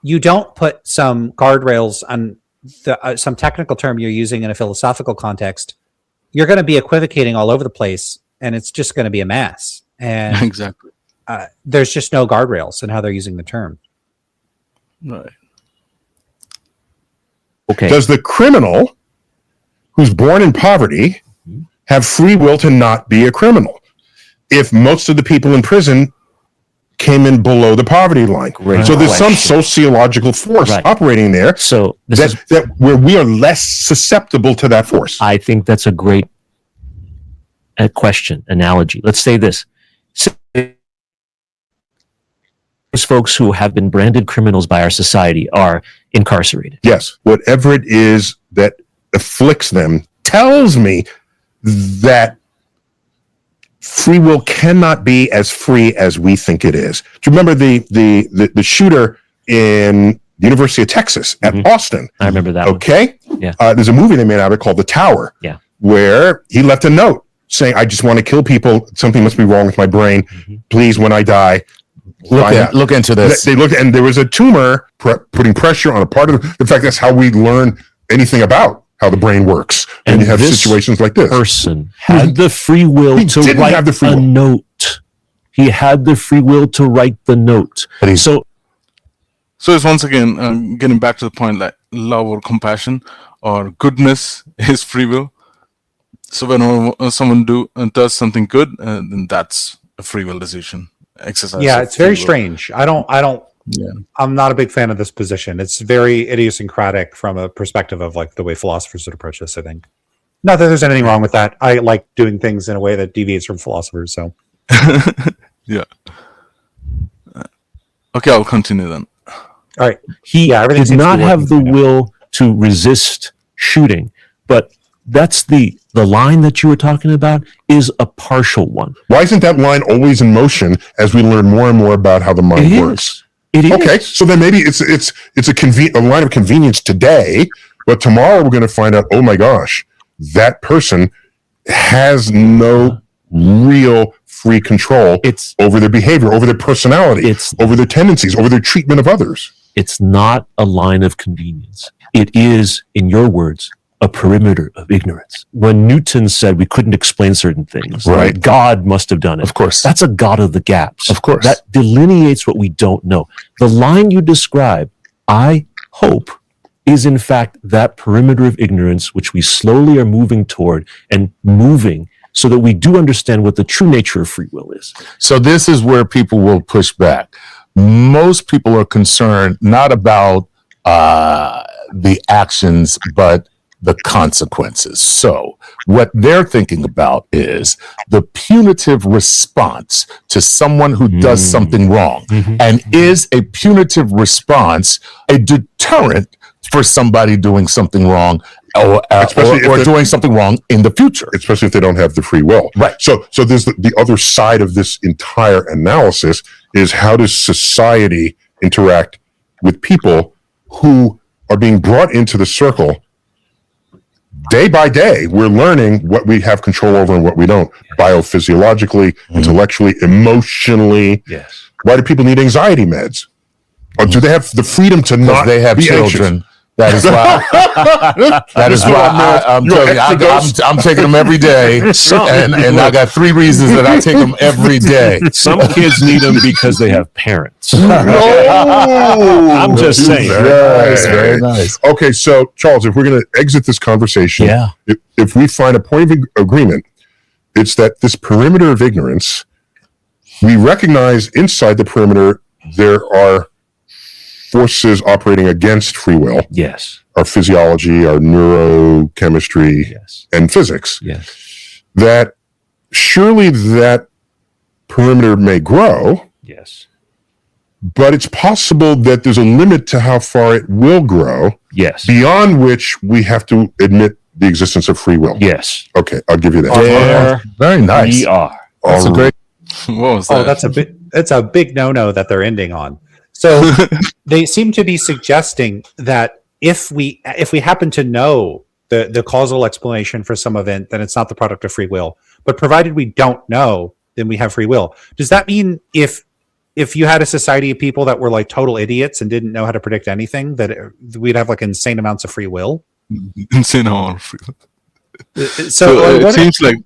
you don't put some guardrails on some technical term you're using in a philosophical context, you're going to be equivocating all over the place, and it's just going to be a mess. And Exactly. There's just no guardrails in how they're using the term. Right. Okay. Does the criminal who's born in poverty have free will to not be a criminal if most of the people in prison came in below the poverty line? Great So there's some question. sociological force Right. operating there So this is, that where we are less susceptible to that force. I think that's a great question, analogy. Let's say this. Those folks who have been branded criminals by our society are incarcerated. Yes, whatever it is that afflicts them tells me that free will cannot be as free as we think it is. Do you remember the shooter in the University of Texas at Austin? I remember that one. Okay. Yeah. There's a movie they made out of it called The Tower. Yeah. Where he left a note saying, "I just want to kill people. Something must be wrong with my brain. Please, when I die, find out." Look into this. They looked, and there was a tumor putting pressure on a part of the fact that's how we learn anything about how the brain works. And you have this situations like this. person had the free will He to didn't write have the free a will. note. He had the free will to write the note. But he's- So So it's once again getting back to the point, like love or compassion or goodness is free will. So when someone does something good, then that's a free will decision. Exercise. Yeah, of it's very free will. strange. I'm not a big fan of this position. It's very idiosyncratic from a perspective of like the way philosophers would approach this, I think. Not that there's anything wrong with that. I like doing things in a way that deviates from philosophers. So Yeah. Okay, I'll continue then. all right. he everything did seems to not be have the working fine now. will to resist shooting. But that's the line that you were talking about is a partial one. Why isn't that line always in motion as we learn more and more about how the mind It works? is. It is. Okay, so then maybe it's a line of convenience today, but tomorrow we're going to find out, oh my gosh, that person has no real free control It's over their behavior, over their personality, It's- over their tendencies, over their treatment of others. it's not a line of convenience. It is, in your words, a perimeter of ignorance. When Newton said we couldn't explain certain things, Right. God must have done it. Of course. That's a God of the gaps. Of course. That delineates what we don't know. The line you describe, I hope, is in fact that perimeter of ignorance which we slowly are moving toward and moving so that we do understand what the true nature of free will is. So this is where people will push back. Most people are concerned not about the actions, but the consequences. So what they're thinking about is the punitive response to someone who does something wrong. And is a punitive response a deterrent for somebody doing something wrong or doing something wrong in the future? Especially if they don't have the free will. Right. So there's the other side of this entire analysis is how does society interact with people who are being brought into the circle day by day. We're learning what we have control over and what we don't, biophysiologically, intellectually, emotionally. Yes. Why do people need anxiety meds? Or do they have the freedom to not They have be children. anxious? That is why. That is why I'm taking them every day, and I got 3 reasons that I take them every day. Some kids need them because they have parents. Oh, I'm just saying. Very nice. Okay, so Charles, if we're going to exit this conversation, if we find a point of agreement, it's that this perimeter of ignorance, we recognize inside the perimeter there are forces operating against free will. Yes. Our physiology, our neurochemistry, and physics. Yes. That surely that perimeter may grow. Yes. But it's possible that there's a limit to how far it will grow. Yes. Beyond which we have to admit the existence of free will. Yes. Okay, I'll give you that. There Very nice. we are. That's a great. What was that? That's a big no-no that they're ending on. So they seem to be suggesting that if we happen to know the causal explanation for some event, then it's not the product of free will. But provided we don't know, then we have free will. Does that mean if you had a society of people that were like total idiots and didn't know how to predict anything, that we'd have like insane amounts of free will? Insane amount of free will. So it seems like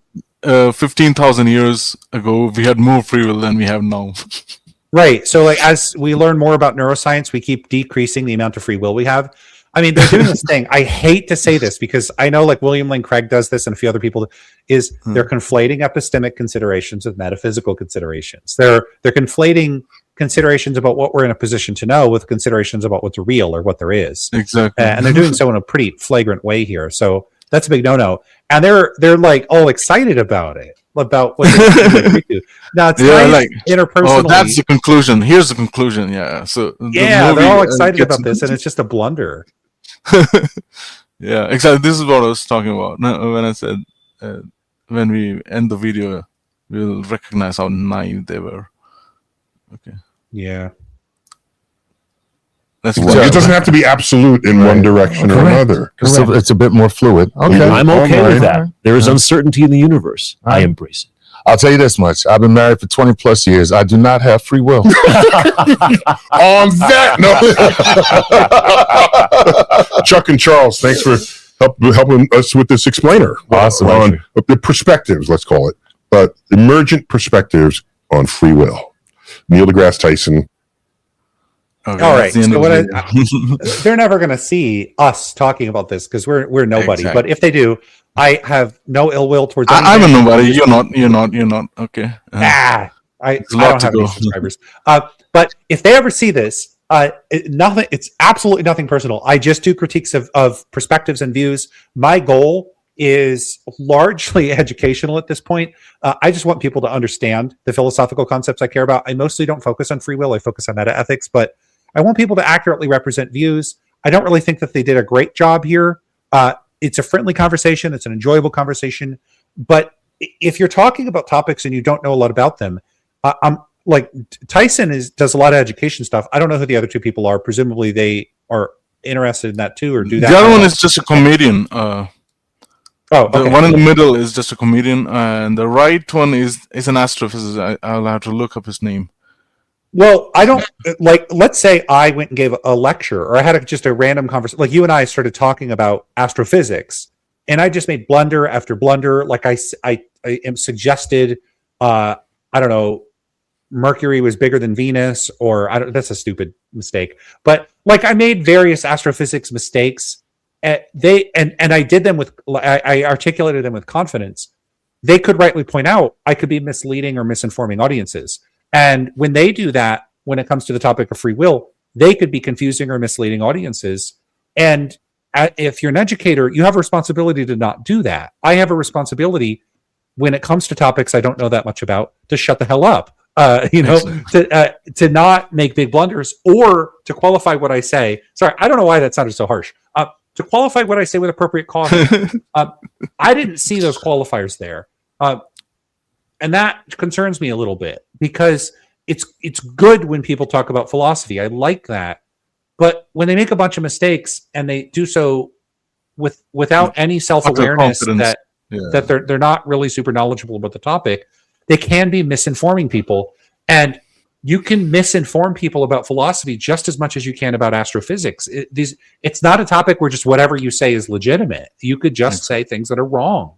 15,000 years ago we had more free will than we have now. Right. So like as we learn more about neuroscience, we keep decreasing the amount of free will we have. I mean, they're doing this thing. I hate to say this because I know like William Lane Craig does this and a few other people they're conflating epistemic considerations with metaphysical considerations. They're conflating considerations about what we're in a position to know with considerations about what's real or what there is. Exactly. And they're doing so in a pretty flagrant way here. So that's a big no-no. And they're like all excited about it. About what they do. Now it's nice like interpersonally. Oh, that's the conclusion. Here's the conclusion. Yeah. So they're all excited about this, and it's just a blunder. Yeah, exactly. This is what I was talking about when I said when we end the video, we'll recognize how naive they were. Okay. Yeah. That's It doesn't have to be absolute in one direction or another. It's a bit more fluid. Okay. I'm okay with that. Right. There is uncertainty in the universe. I embrace it. I'll tell you this much. I've been married for 20 plus years. I do not have free will. On that note, Chuck and Charles, thanks for helping us with this explainer. Awesome. On the perspectives, let's call it, but emergent perspectives on free will. Neil deGrasse Tyson. Okay, all right. the So they're never going to see us talking about this because we're nobody. Exactly. But if they do, I have no ill will towards. I'm a nobody. You're not. Okay. I There's a don't lot to have go. any subscribers. But if they ever see this, nothing. It's absolutely nothing personal. I just do critiques of perspectives and views. My goal is largely educational at this point. I just want people to understand the philosophical concepts I care about. I mostly don't focus on free will. I focus on meta ethics, but I want people to accurately represent views. I don't really think that they did a great job here. It's a friendly conversation. It's an enjoyable conversation. But if you're talking about topics and you don't know a lot about them, I'm like Tyson does a lot of education stuff. I don't know who the other two people are. Presumably they are interested in that too, or do that. The other one is just a comedian. Okay. The one in the middle is just a comedian, and the right one is an astrophysicist. I'll have to look up his name. Well, I don't like. Let's say I went and gave a lecture, or I had just a random conversation. Like you and I started talking about astrophysics, and I just made blunder after blunder. Like I am suggested, I don't know, Mercury was bigger than Venus, or that's a stupid mistake. But like I made various astrophysics mistakes. I did them I articulated them with confidence. they could rightly point out I could be misleading or misinforming audiences. And when they do that, when it comes to the topic of free will, they could be confusing or misleading audiences. And if you're an educator, you have a responsibility to not do that. I have a responsibility when it comes to topics I don't know that much about to shut the hell up, to not make big blunders, or to qualify what I say. Sorry, I don't know why that sounded so harsh. To qualify what I say with appropriate caution. I didn't see those qualifiers there. And that concerns me a little bit, because it's good when people talk about philosophy. I like that. But when they make a bunch of mistakes and they do so without any self-awareness that they're not really super knowledgeable about the topic, they can be misinforming people. And you can misinform people about philosophy just as much as you can about astrophysics. It's not a topic where just whatever you say is legitimate. You could just say things that are wrong.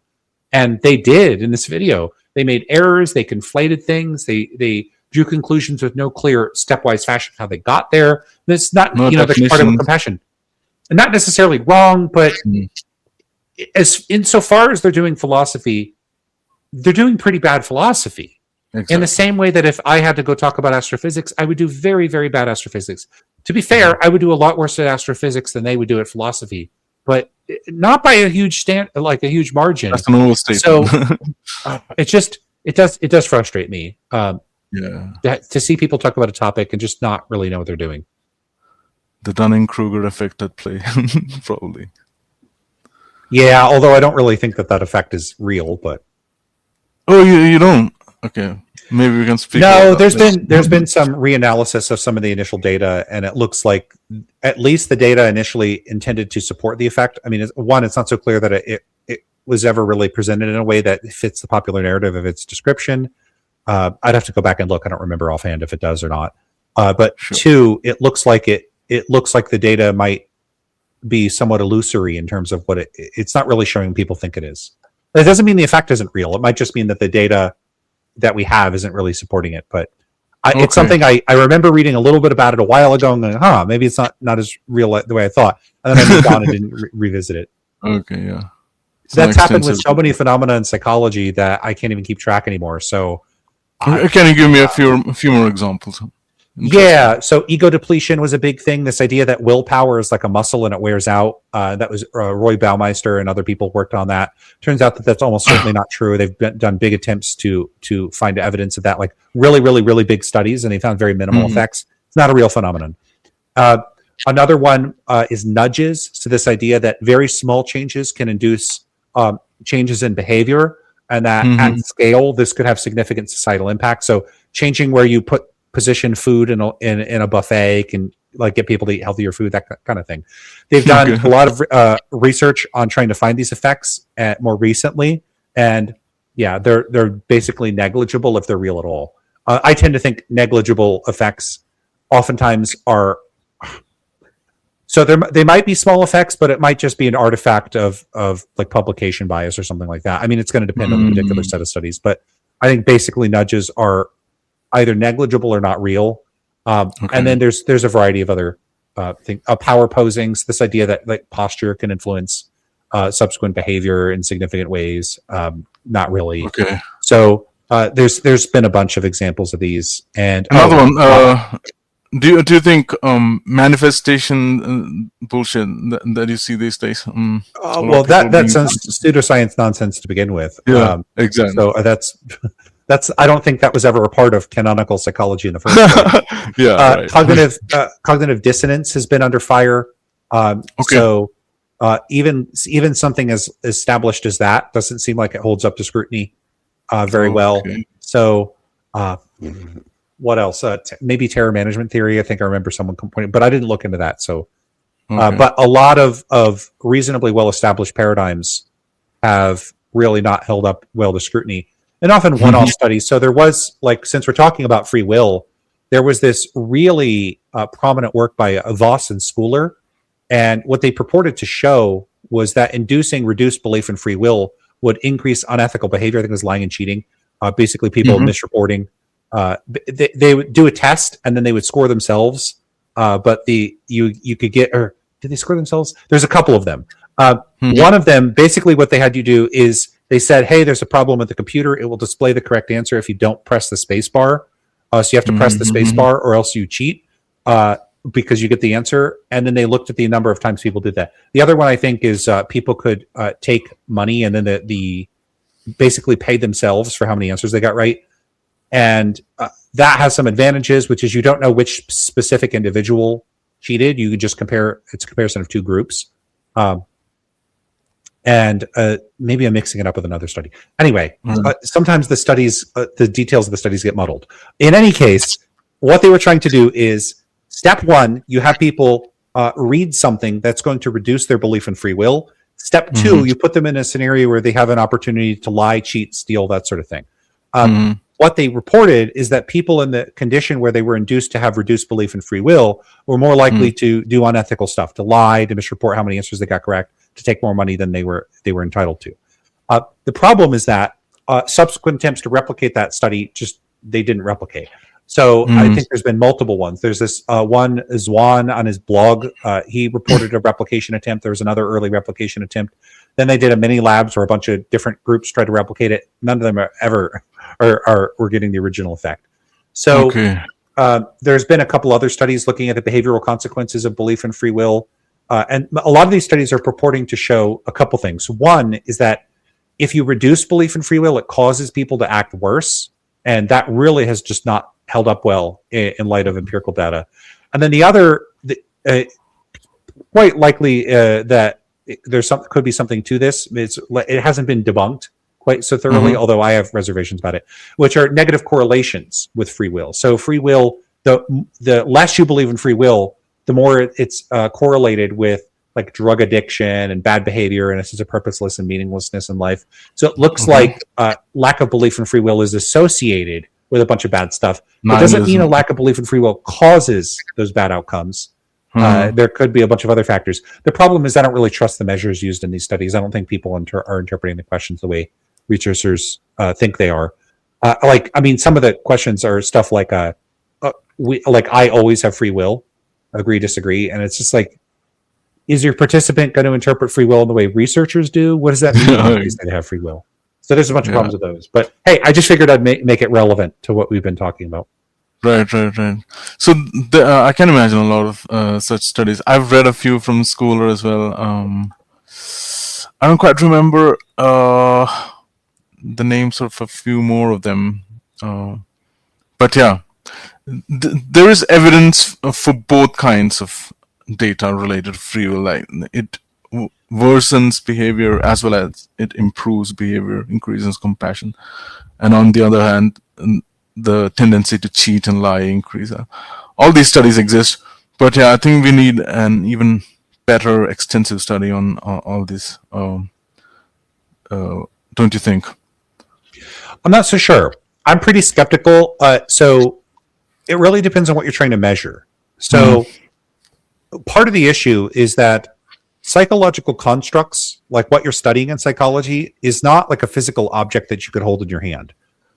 And they did in this video. They made errors. They conflated things. They drew conclusions with no clear stepwise fashion how they got there. It's not, there's part of a compassion. And not necessarily wrong, but as insofar as they're doing philosophy, they're doing pretty bad philosophy. Exactly. In the same way that if I had to go talk about astrophysics, I would do very, very bad astrophysics. To be fair, I would do a lot worse at astrophysics than they would do at philosophy, but not by a huge a huge margin. That's an overstatement. So it does frustrate me. To see people talk about a topic and just not really know what they're doing. The Dunning-Kruger effect at play, probably. Yeah, although I don't really think that effect is real, but. Oh, you don't? Okay, maybe we can speak. No, there's been some reanalysis of some of the initial data, and it looks like at least the data initially intended to support the effect. I mean, it's not so clear that it was ever really presented in a way that fits the popular narrative of its description. I'd have to go back and look. I don't remember offhand if it does or not. But sure. Two, it looks like the data might be somewhat illusory in terms of what it's not really showing people think it is. It doesn't mean the effect isn't real. It might just mean that the data that we have isn't really supporting it. But it's something I remember reading a little bit about it a while ago and going, maybe it's not as real the way I thought. And then I moved on and didn't revisit it. Okay, yeah. That's happened with so many phenomena in psychology that I can't even keep track anymore. So can you give me a few more examples? Yeah, so ego depletion was a big thing. This idea that willpower is like a muscle and it wears out. That was Roy Baumeister and other people worked on that. Turns out that that's almost certainly not true. They've done big attempts to find evidence of that, like really, really, really big studies, and they found very minimal effects. It's not a real phenomenon. Another one is nudges. So this idea that very small changes can induce changes in behavior, and that at scale, this could have significant societal impact. So changing where you position food in a buffet can like get people to eat healthier food, that kind of thing. They've done a lot of research on trying to find these effects more recently, and they're basically negligible if they're real at all. I tend to think negligible effects oftentimes are. So they might be small effects, but it might just be an artifact of like publication bias or something like that. I mean, it's going to depend on the particular set of studies, but I think basically nudges are either negligible or not real. And then there's a variety of other things. Power posings, this idea that like posture can influence subsequent behavior in significant ways. Not really. Okay. So there's been a bunch of examples of these. And another one. Do you think manifestation bullshit that you see these days? Well, that sounds pseudoscience nonsense to begin with. Yeah, exactly. So that's. I don't think that was ever a part of canonical psychology in the first place. Yeah, right. Cognitive dissonance has been under fire. So even something as established as that doesn't seem like it holds up to scrutiny very well. So. What else? Maybe terror management theory. I think I remember someone pointing, but I didn't look into that. So, but a lot of reasonably well-established paradigms have really not held up well to scrutiny, and often one-off studies. So there was, like, since we're talking about free will, there was this really prominent work by Voss and Schuler, and what they purported to show was that inducing reduced belief in free will would increase unethical behavior. I think it was lying and cheating. Basically, people misreporting. They would do a test and then they would score themselves. But you could get, or did they score themselves? There's a couple of them. One of them, basically what they had you do is They said, hey, there's a problem with the computer. It will display the correct answer if you don't press the space bar. So you have to press the space bar or else you cheat because you get the answer. And then they looked at the number of times people did that. The other one I think is people could take money and then the basically pay themselves for how many answers they got right. And that has some advantages, which is you don't know which specific individual cheated. You could just compare. It's a comparison of two groups. And maybe I'm mixing it up with another study. Anyway, sometimes the studies, the details of the studies get muddled. In any case, what they were trying to do is step one, you have people read something that's going to reduce their belief in free will. Step two, you put them in a scenario where they have an opportunity to lie, cheat, steal, that sort of thing. What they reported is that people in the condition where they were induced to have reduced belief in free will were more likely to do unethical stuff, to lie, to misreport how many answers they got correct, to take more money than they were entitled to. The problem is that subsequent attempts to replicate that study they didn't replicate. So I think there's been multiple ones. There's this one, Zwan, on his blog. He reported a replication attempt. There was another early replication attempt. Then they did a mini labs where a bunch of different groups tried to replicate it. None of them were getting the original effect. So there's been a couple other studies looking at the behavioral consequences of belief in free will. And a lot of these studies are purporting to show a couple things. One is that if you reduce belief in free will, it causes people to act worse. And that really has just not held up well in light of empirical data. And then the other, quite likely that could be something to this. It hasn't been debunked quite so thoroughly, although I have reservations about it, which are negative correlations with free will. So free will, the less you believe in free will, the more it's correlated with like drug addiction and bad behavior and a sense of purposeless and meaninglessness in life. So it looks like lack of belief in free will is associated with a bunch of bad stuff. It doesn't mean a lack of belief in free will causes those bad outcomes. There could be a bunch of other factors. The problem is I don't really trust the measures used in these studies. I don't think people are interpreting the questions the way researchers think they are. Some of the questions are stuff like, I always have free will. Agree, disagree. And it's just like, is your participant going to interpret free will in the way researchers do? What does that mean when they have free will? So there's a bunch of problems with those. But hey, I just figured I'd make it relevant to what we've been talking about. Right. So I can imagine a lot of such studies. I've read a few from school as well. I don't quite remember the names of a few more of them. But yeah, there is evidence for both kinds of data related to free will. Like it worsens behavior as well as it improves behavior, increases compassion. And on the other hand, the tendency to cheat and lie increase. All these studies exist, but yeah, I think we need an even better extensive study on all this. Don't you think? I'm not so sure. I'm pretty skeptical. So it really depends on what you're trying to measure. So part of the issue is that psychological constructs, like what you're studying in psychology, is not like a physical object that you could hold in your hand.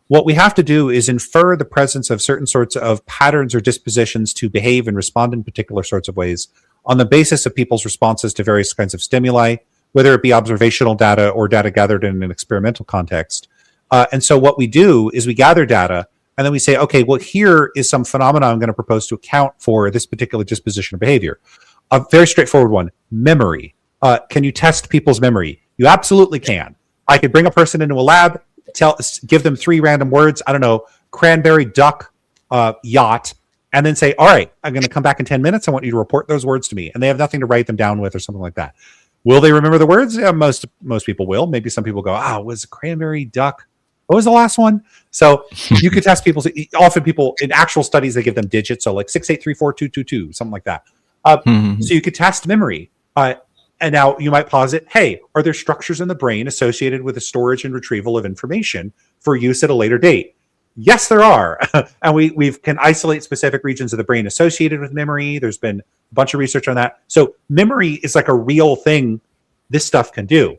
What we have to do is infer the presence of certain sorts of patterns or dispositions to behave and respond in particular sorts of ways on the basis of people's responses to various kinds of stimuli, whether it be observational data or data gathered in an experimental context. And so what we do is we gather data and then we say, okay, well, here is some phenomena I'm going to propose to account for this particular disposition or behavior. A very straightforward one, memory. Can you test people's memory? You absolutely can. I could bring a person into a lab, give them 3 random words, I don't know, cranberry, duck, yacht, and then say, all right, I'm going to come back in 10 minutes. I want you to report those words to me. And they have nothing to write them down with or something like that. Will they remember the words? Yeah, most people will. Maybe some people go, was cranberry, duck. What was the last one? So you could test people. Often people in actual studies, they give them digits. So like 6834222, something like that. So you could test memory. And now you might posit, hey, are there structures in the brain associated with the storage and retrieval of information for use at a later date? Yes, there are. And we can isolate specific regions of the brain associated with memory. There's been a bunch of research on that. So memory is like a real thing this stuff can do.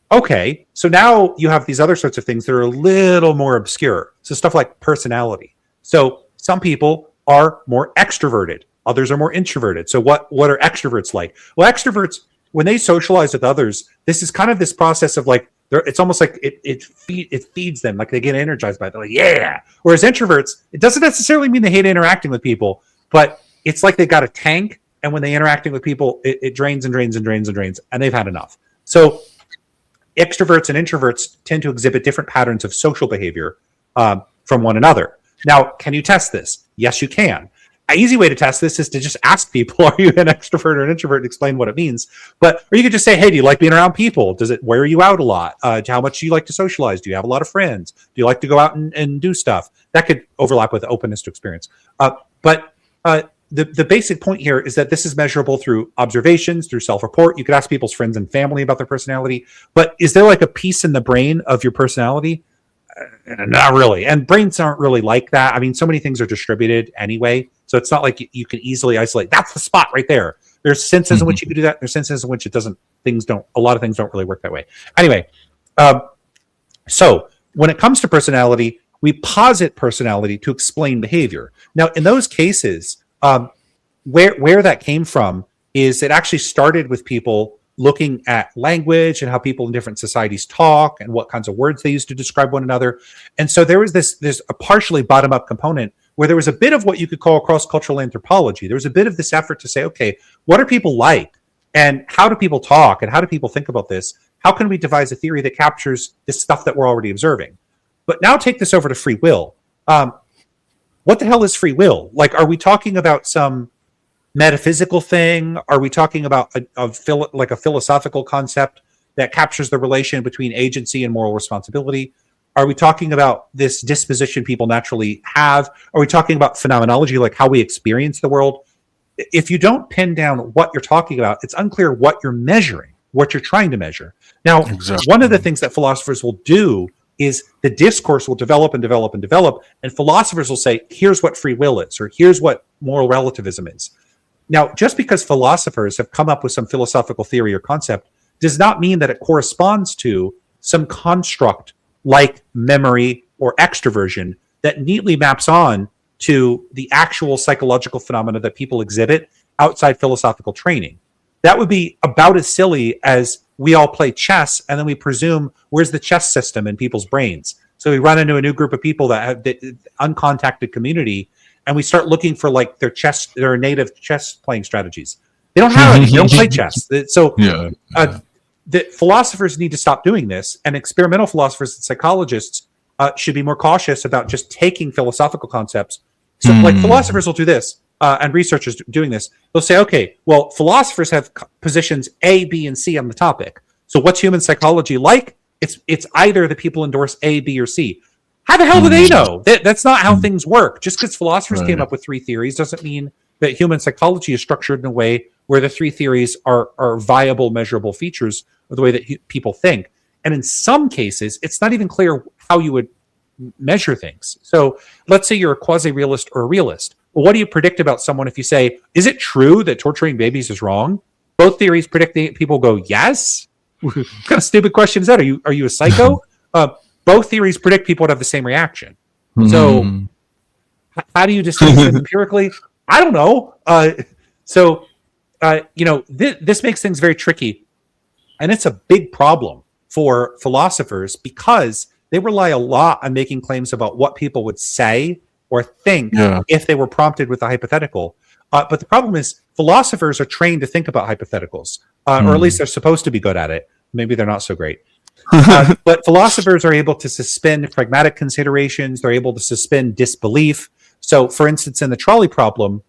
Okay, so now you have these other sorts of things that are a little more obscure. So stuff like personality. So some people are more extroverted. Others are more introverted. So what are extroverts like? Well, extroverts, when they socialize with others, this is kind of this process of like It's almost like it feeds them, like they get energized by it. They're like, yeah. Whereas introverts, it doesn't necessarily mean they hate interacting with people, but it's like they got a tank, and when they interacting with people, it drains and drains and drains and drains, and they've had enough. So extroverts and introverts tend to exhibit different patterns of social behavior from one another. Now, can you test this? Yes, you can. An easy way to test this is to just ask people, are you an extrovert or an introvert, and explain what it means. Or you could just say, hey, do you like being around people? Does it wear you out a lot? How much do you like to socialize? Do you have a lot of friends? Do you like to go out and do stuff? That could overlap with openness to experience. But the basic point here is that this is measurable through observations, through self-report. You could ask people's friends and family about their personality. But is there like a piece in the brain of your personality? Not really. And brains aren't really like that. I mean, so many things are distributed anyway. So it's not like you can easily isolate. That's the spot right there. There's senses in which you can do that. There's senses in which it doesn't. A lot of things don't really work that way. Anyway, so when it comes to personality, we posit personality to explain behavior. Now, in those cases, where that came from is it actually started with people looking at language and how people in different societies talk and what kinds of words they use to describe one another. And so there was there's a partially bottom-up component where there was a bit of what you could call cross-cultural anthropology. There was a bit of this effort to say, okay, what are people like? And how do people talk? And how do people think about this? How can we devise a theory that captures this stuff that we're already observing? But now take this over to free will. What the hell is free will? Like, are we talking about some metaphysical thing? Are we talking about a philosophical concept that captures the relation between agency and moral responsibility? Are we talking about this disposition people naturally have? Are we talking about phenomenology, like how we experience the world? If you don't pin down what you're talking about, it's unclear what you're measuring, what you're trying to measure. Now, one of the things that philosophers will do is the discourse will develop and develop and develop, and philosophers will say, here's what free will is, or here's what moral relativism is. Now, just because philosophers have come up with some philosophical theory or concept does not mean that it corresponds to some construct like memory or extroversion that neatly maps on to the actual psychological phenomena that people exhibit outside philosophical training. That would be about as silly as we all play chess and then we presume where's the chess system in people's brains. So we run into a new group of people that have the uncontacted community, and we start looking for like their native chess playing strategies. They don't have any. They don't play chess. So the philosophers need to stop doing this, and experimental philosophers and psychologists should be more cautious about just taking philosophical concepts. So like philosophers will do this, and researchers doing this. They'll say, okay, well, philosophers have positions A, B, and C on the topic. So what's human psychology like? It's either the people endorse A, B, or C. How the hell do they know? That's not how things work. Just because philosophers came up with three theories doesn't mean that human psychology is structured in a way where the three theories are viable, measurable features of the way that people think. And in some cases, it's not even clear how you would measure things. So let's say you're a quasi-realist or a realist. Well, what do you predict about someone if you say, is it true that torturing babies is wrong? Both theories predict people go, yes? What kind of stupid question is that? Are you a psycho? Both theories predict people would have the same reaction. So how do you distinguish them empirically? I don't know. This makes things very tricky. And it's a big problem for philosophers because they rely a lot on making claims about what people would say or think if they were prompted with a hypothetical. But the problem is philosophers are trained to think about hypotheticals, or at least they're supposed to be good at it. Maybe they're not so great. But philosophers are able to suspend pragmatic considerations. They're able to suspend disbelief. So, for instance, in the trolley problem,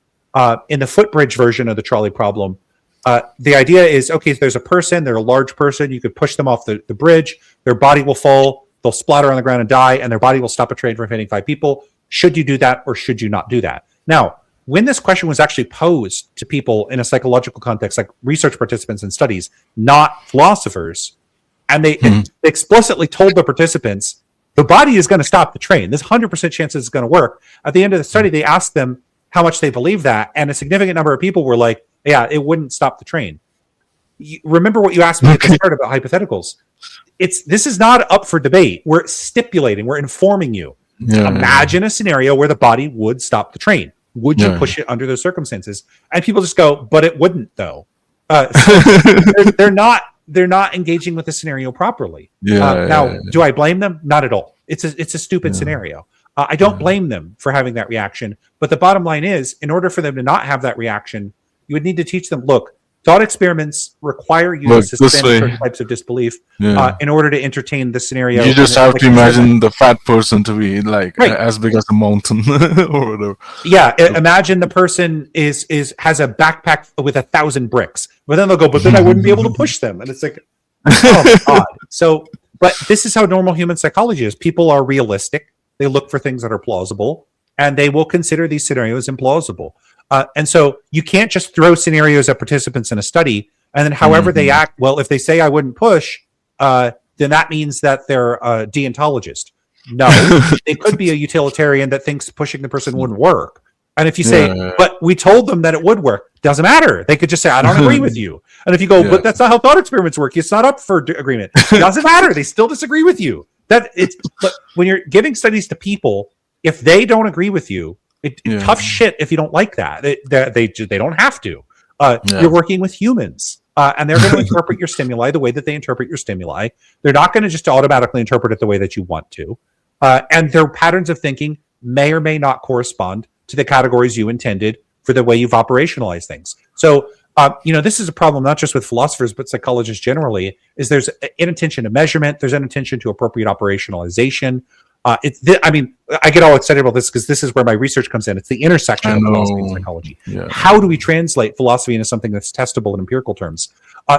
in the footbridge version of the trolley problem, the idea is, okay, there's a person, they're a large person, you could push them off the bridge, their body will fall, they'll splatter on the ground and die, and their body will stop a train from hitting 5 people. Should you do that or should you not do that? Now, when this question was actually posed to people in a psychological context, like research participants in studies, not philosophers, and they explicitly told the participants, the body is going to stop the train. There's 100% chance it's going to work. At the end of the study, they asked them how much they believe that, and a significant number of people were like, yeah, it wouldn't stop the train. Remember what you asked me at the start about hypotheticals. This is not up for debate. We're stipulating, we're informing you. Imagine a scenario where the body would stop the train. Would you push it under those circumstances? And people just go, but it wouldn't, though. So they're not they're not engaging with the scenario properly. Yeah. Do I blame them? Not at all. It's a stupid scenario. I don't blame them for having that reaction. But the bottom line is, in order for them to not have that reaction, you would need to teach them, look, thought experiments require you to suspend certain types of disbelief in order to entertain the scenario. You just have to imagine the fat person to be like as big as a mountain or whatever. Yeah, imagine the person has a backpack with 1,000 bricks, but then they'll go, but then I wouldn't be able to push them, and it's like, oh my God. So, but this is how normal human psychology is. People are realistic. They look for things that are plausible, and they will consider these scenarios implausible. And so you can't just throw scenarios at participants in a study, and then however they act, well, if they say I wouldn't push, then that means that they're a deontologist. No, they could be a utilitarian that thinks pushing the person wouldn't work. And if you say, but we told them that it would work, doesn't matter. They could just say, I don't agree with you. And if you go, but that's not how thought experiments work. It's not up for agreement. It doesn't matter. They still disagree with you. But when you're giving studies to people, if they don't agree with you, tough shit if you don't like that. They don't have to. You're working with humans, and they're going to interpret your stimuli the way that they interpret your stimuli. They're not going to just automatically interpret it the way that you want to. And their patterns of thinking may or may not correspond to the categories you intended for the way you've operationalized things. So, this is a problem not just with philosophers, but psychologists generally, is there's inattention to measurement, there's inattention to appropriate operationalization. I get all excited about this because this is where my research comes in. It's the intersection of philosophy and psychology. Yeah. How do we translate philosophy into something that's testable in empirical terms?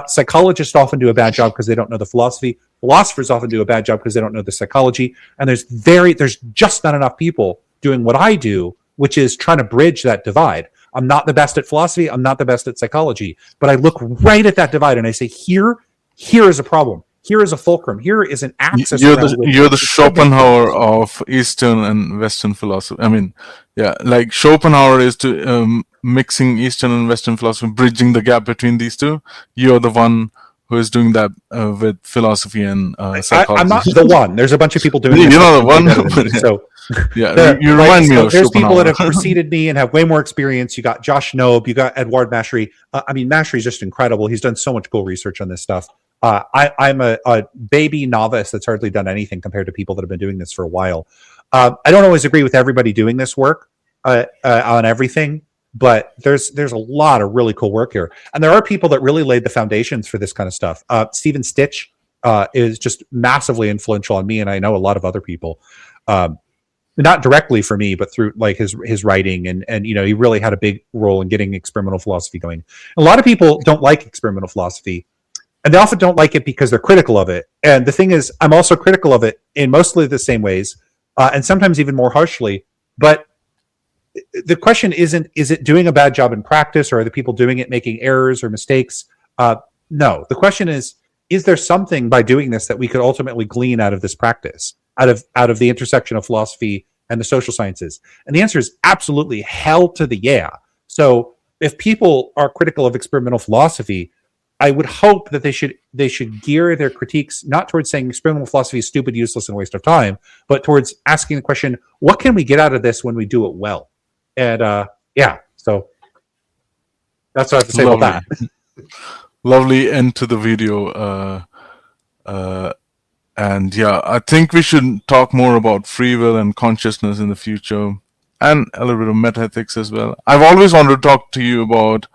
Psychologists often do a bad job because they don't know the philosophy. Philosophers often do a bad job because they don't know the psychology. And there's just not enough people doing what I do, which is trying to bridge that divide. I'm not the best at philosophy. I'm not the best at psychology. But I look right at that divide and I say, here is a problem. Here is a fulcrum. Here is an axis. You're the Schopenhauer of Eastern and Western philosophy. I mean, like Schopenhauer is to mixing Eastern and Western philosophy, bridging the gap between these two. You're the one who is doing that with philosophy and psychology. I'm not the one. There's a bunch of people doing it. You're not the one. So you remind me of there's Schopenhauer. people that have preceded me and have way more experience. You got Josh Knobe, you got Edouard Mashry. Mashry's just incredible. He's done so much cool research on this stuff. I'm a baby novice that's hardly done anything compared to people that have been doing this for a while. I don't always agree with everybody doing this work on everything, but there's a lot of really cool work here. And there are people that really laid the foundations for this kind of stuff. Stephen Stitch is just massively influential on me, and I know a lot of other people. Not directly for me, but through like his writing, and he really had a big role in getting experimental philosophy going. A lot of people don't like experimental philosophy, and they often don't like it because they're critical of it. And the thing is, I'm also critical of it in mostly the same ways, and sometimes even more harshly. But the question isn't, is it doing a bad job in practice, or are the people doing it making errors or mistakes? No. The question is there something by doing this that we could ultimately glean out of this practice, out of the intersection of philosophy and the social sciences? And the answer is absolutely hell to the yeah. So if people are critical of experimental philosophy, I would hope that they should gear their critiques not towards saying experimental philosophy is stupid, useless, and a waste of time, but towards asking the question, what can we get out of this when we do it well? And so that's what I have to say about that. Lovely end to the video. I think we should talk more about free will and consciousness in the future, and a little bit of metaethics as well. I've always wanted to talk to you about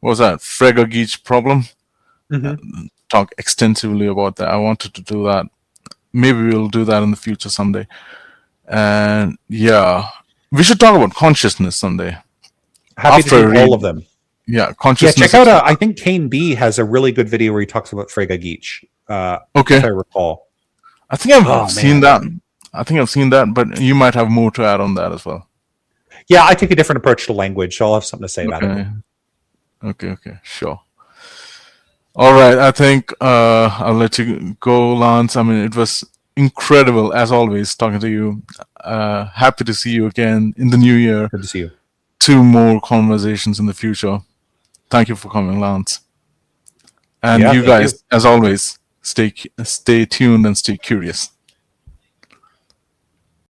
what was that, Frege-Geach problem? Mm-hmm. Talk extensively about that. I wanted to do that. Maybe we'll do that in the future someday. And we should talk about consciousness someday. Happy to do all of them. Yeah, consciousness. Yeah, check out. I think Kane B has a really good video where he talks about Frege-Geach. Okay, if I recall. I think I've seen that. But you might have more to add on that as well. Yeah, I take a different approach to language, so I'll have something to say about it. Okay, sure. All right, I think I'll let you go, Lance. I mean, it was incredible, as always, talking to you. Happy to see you again in the new year. Good to see you. 2 more conversations in the future. Thank you for coming, Lance. And you guys, as always, stay tuned and stay curious.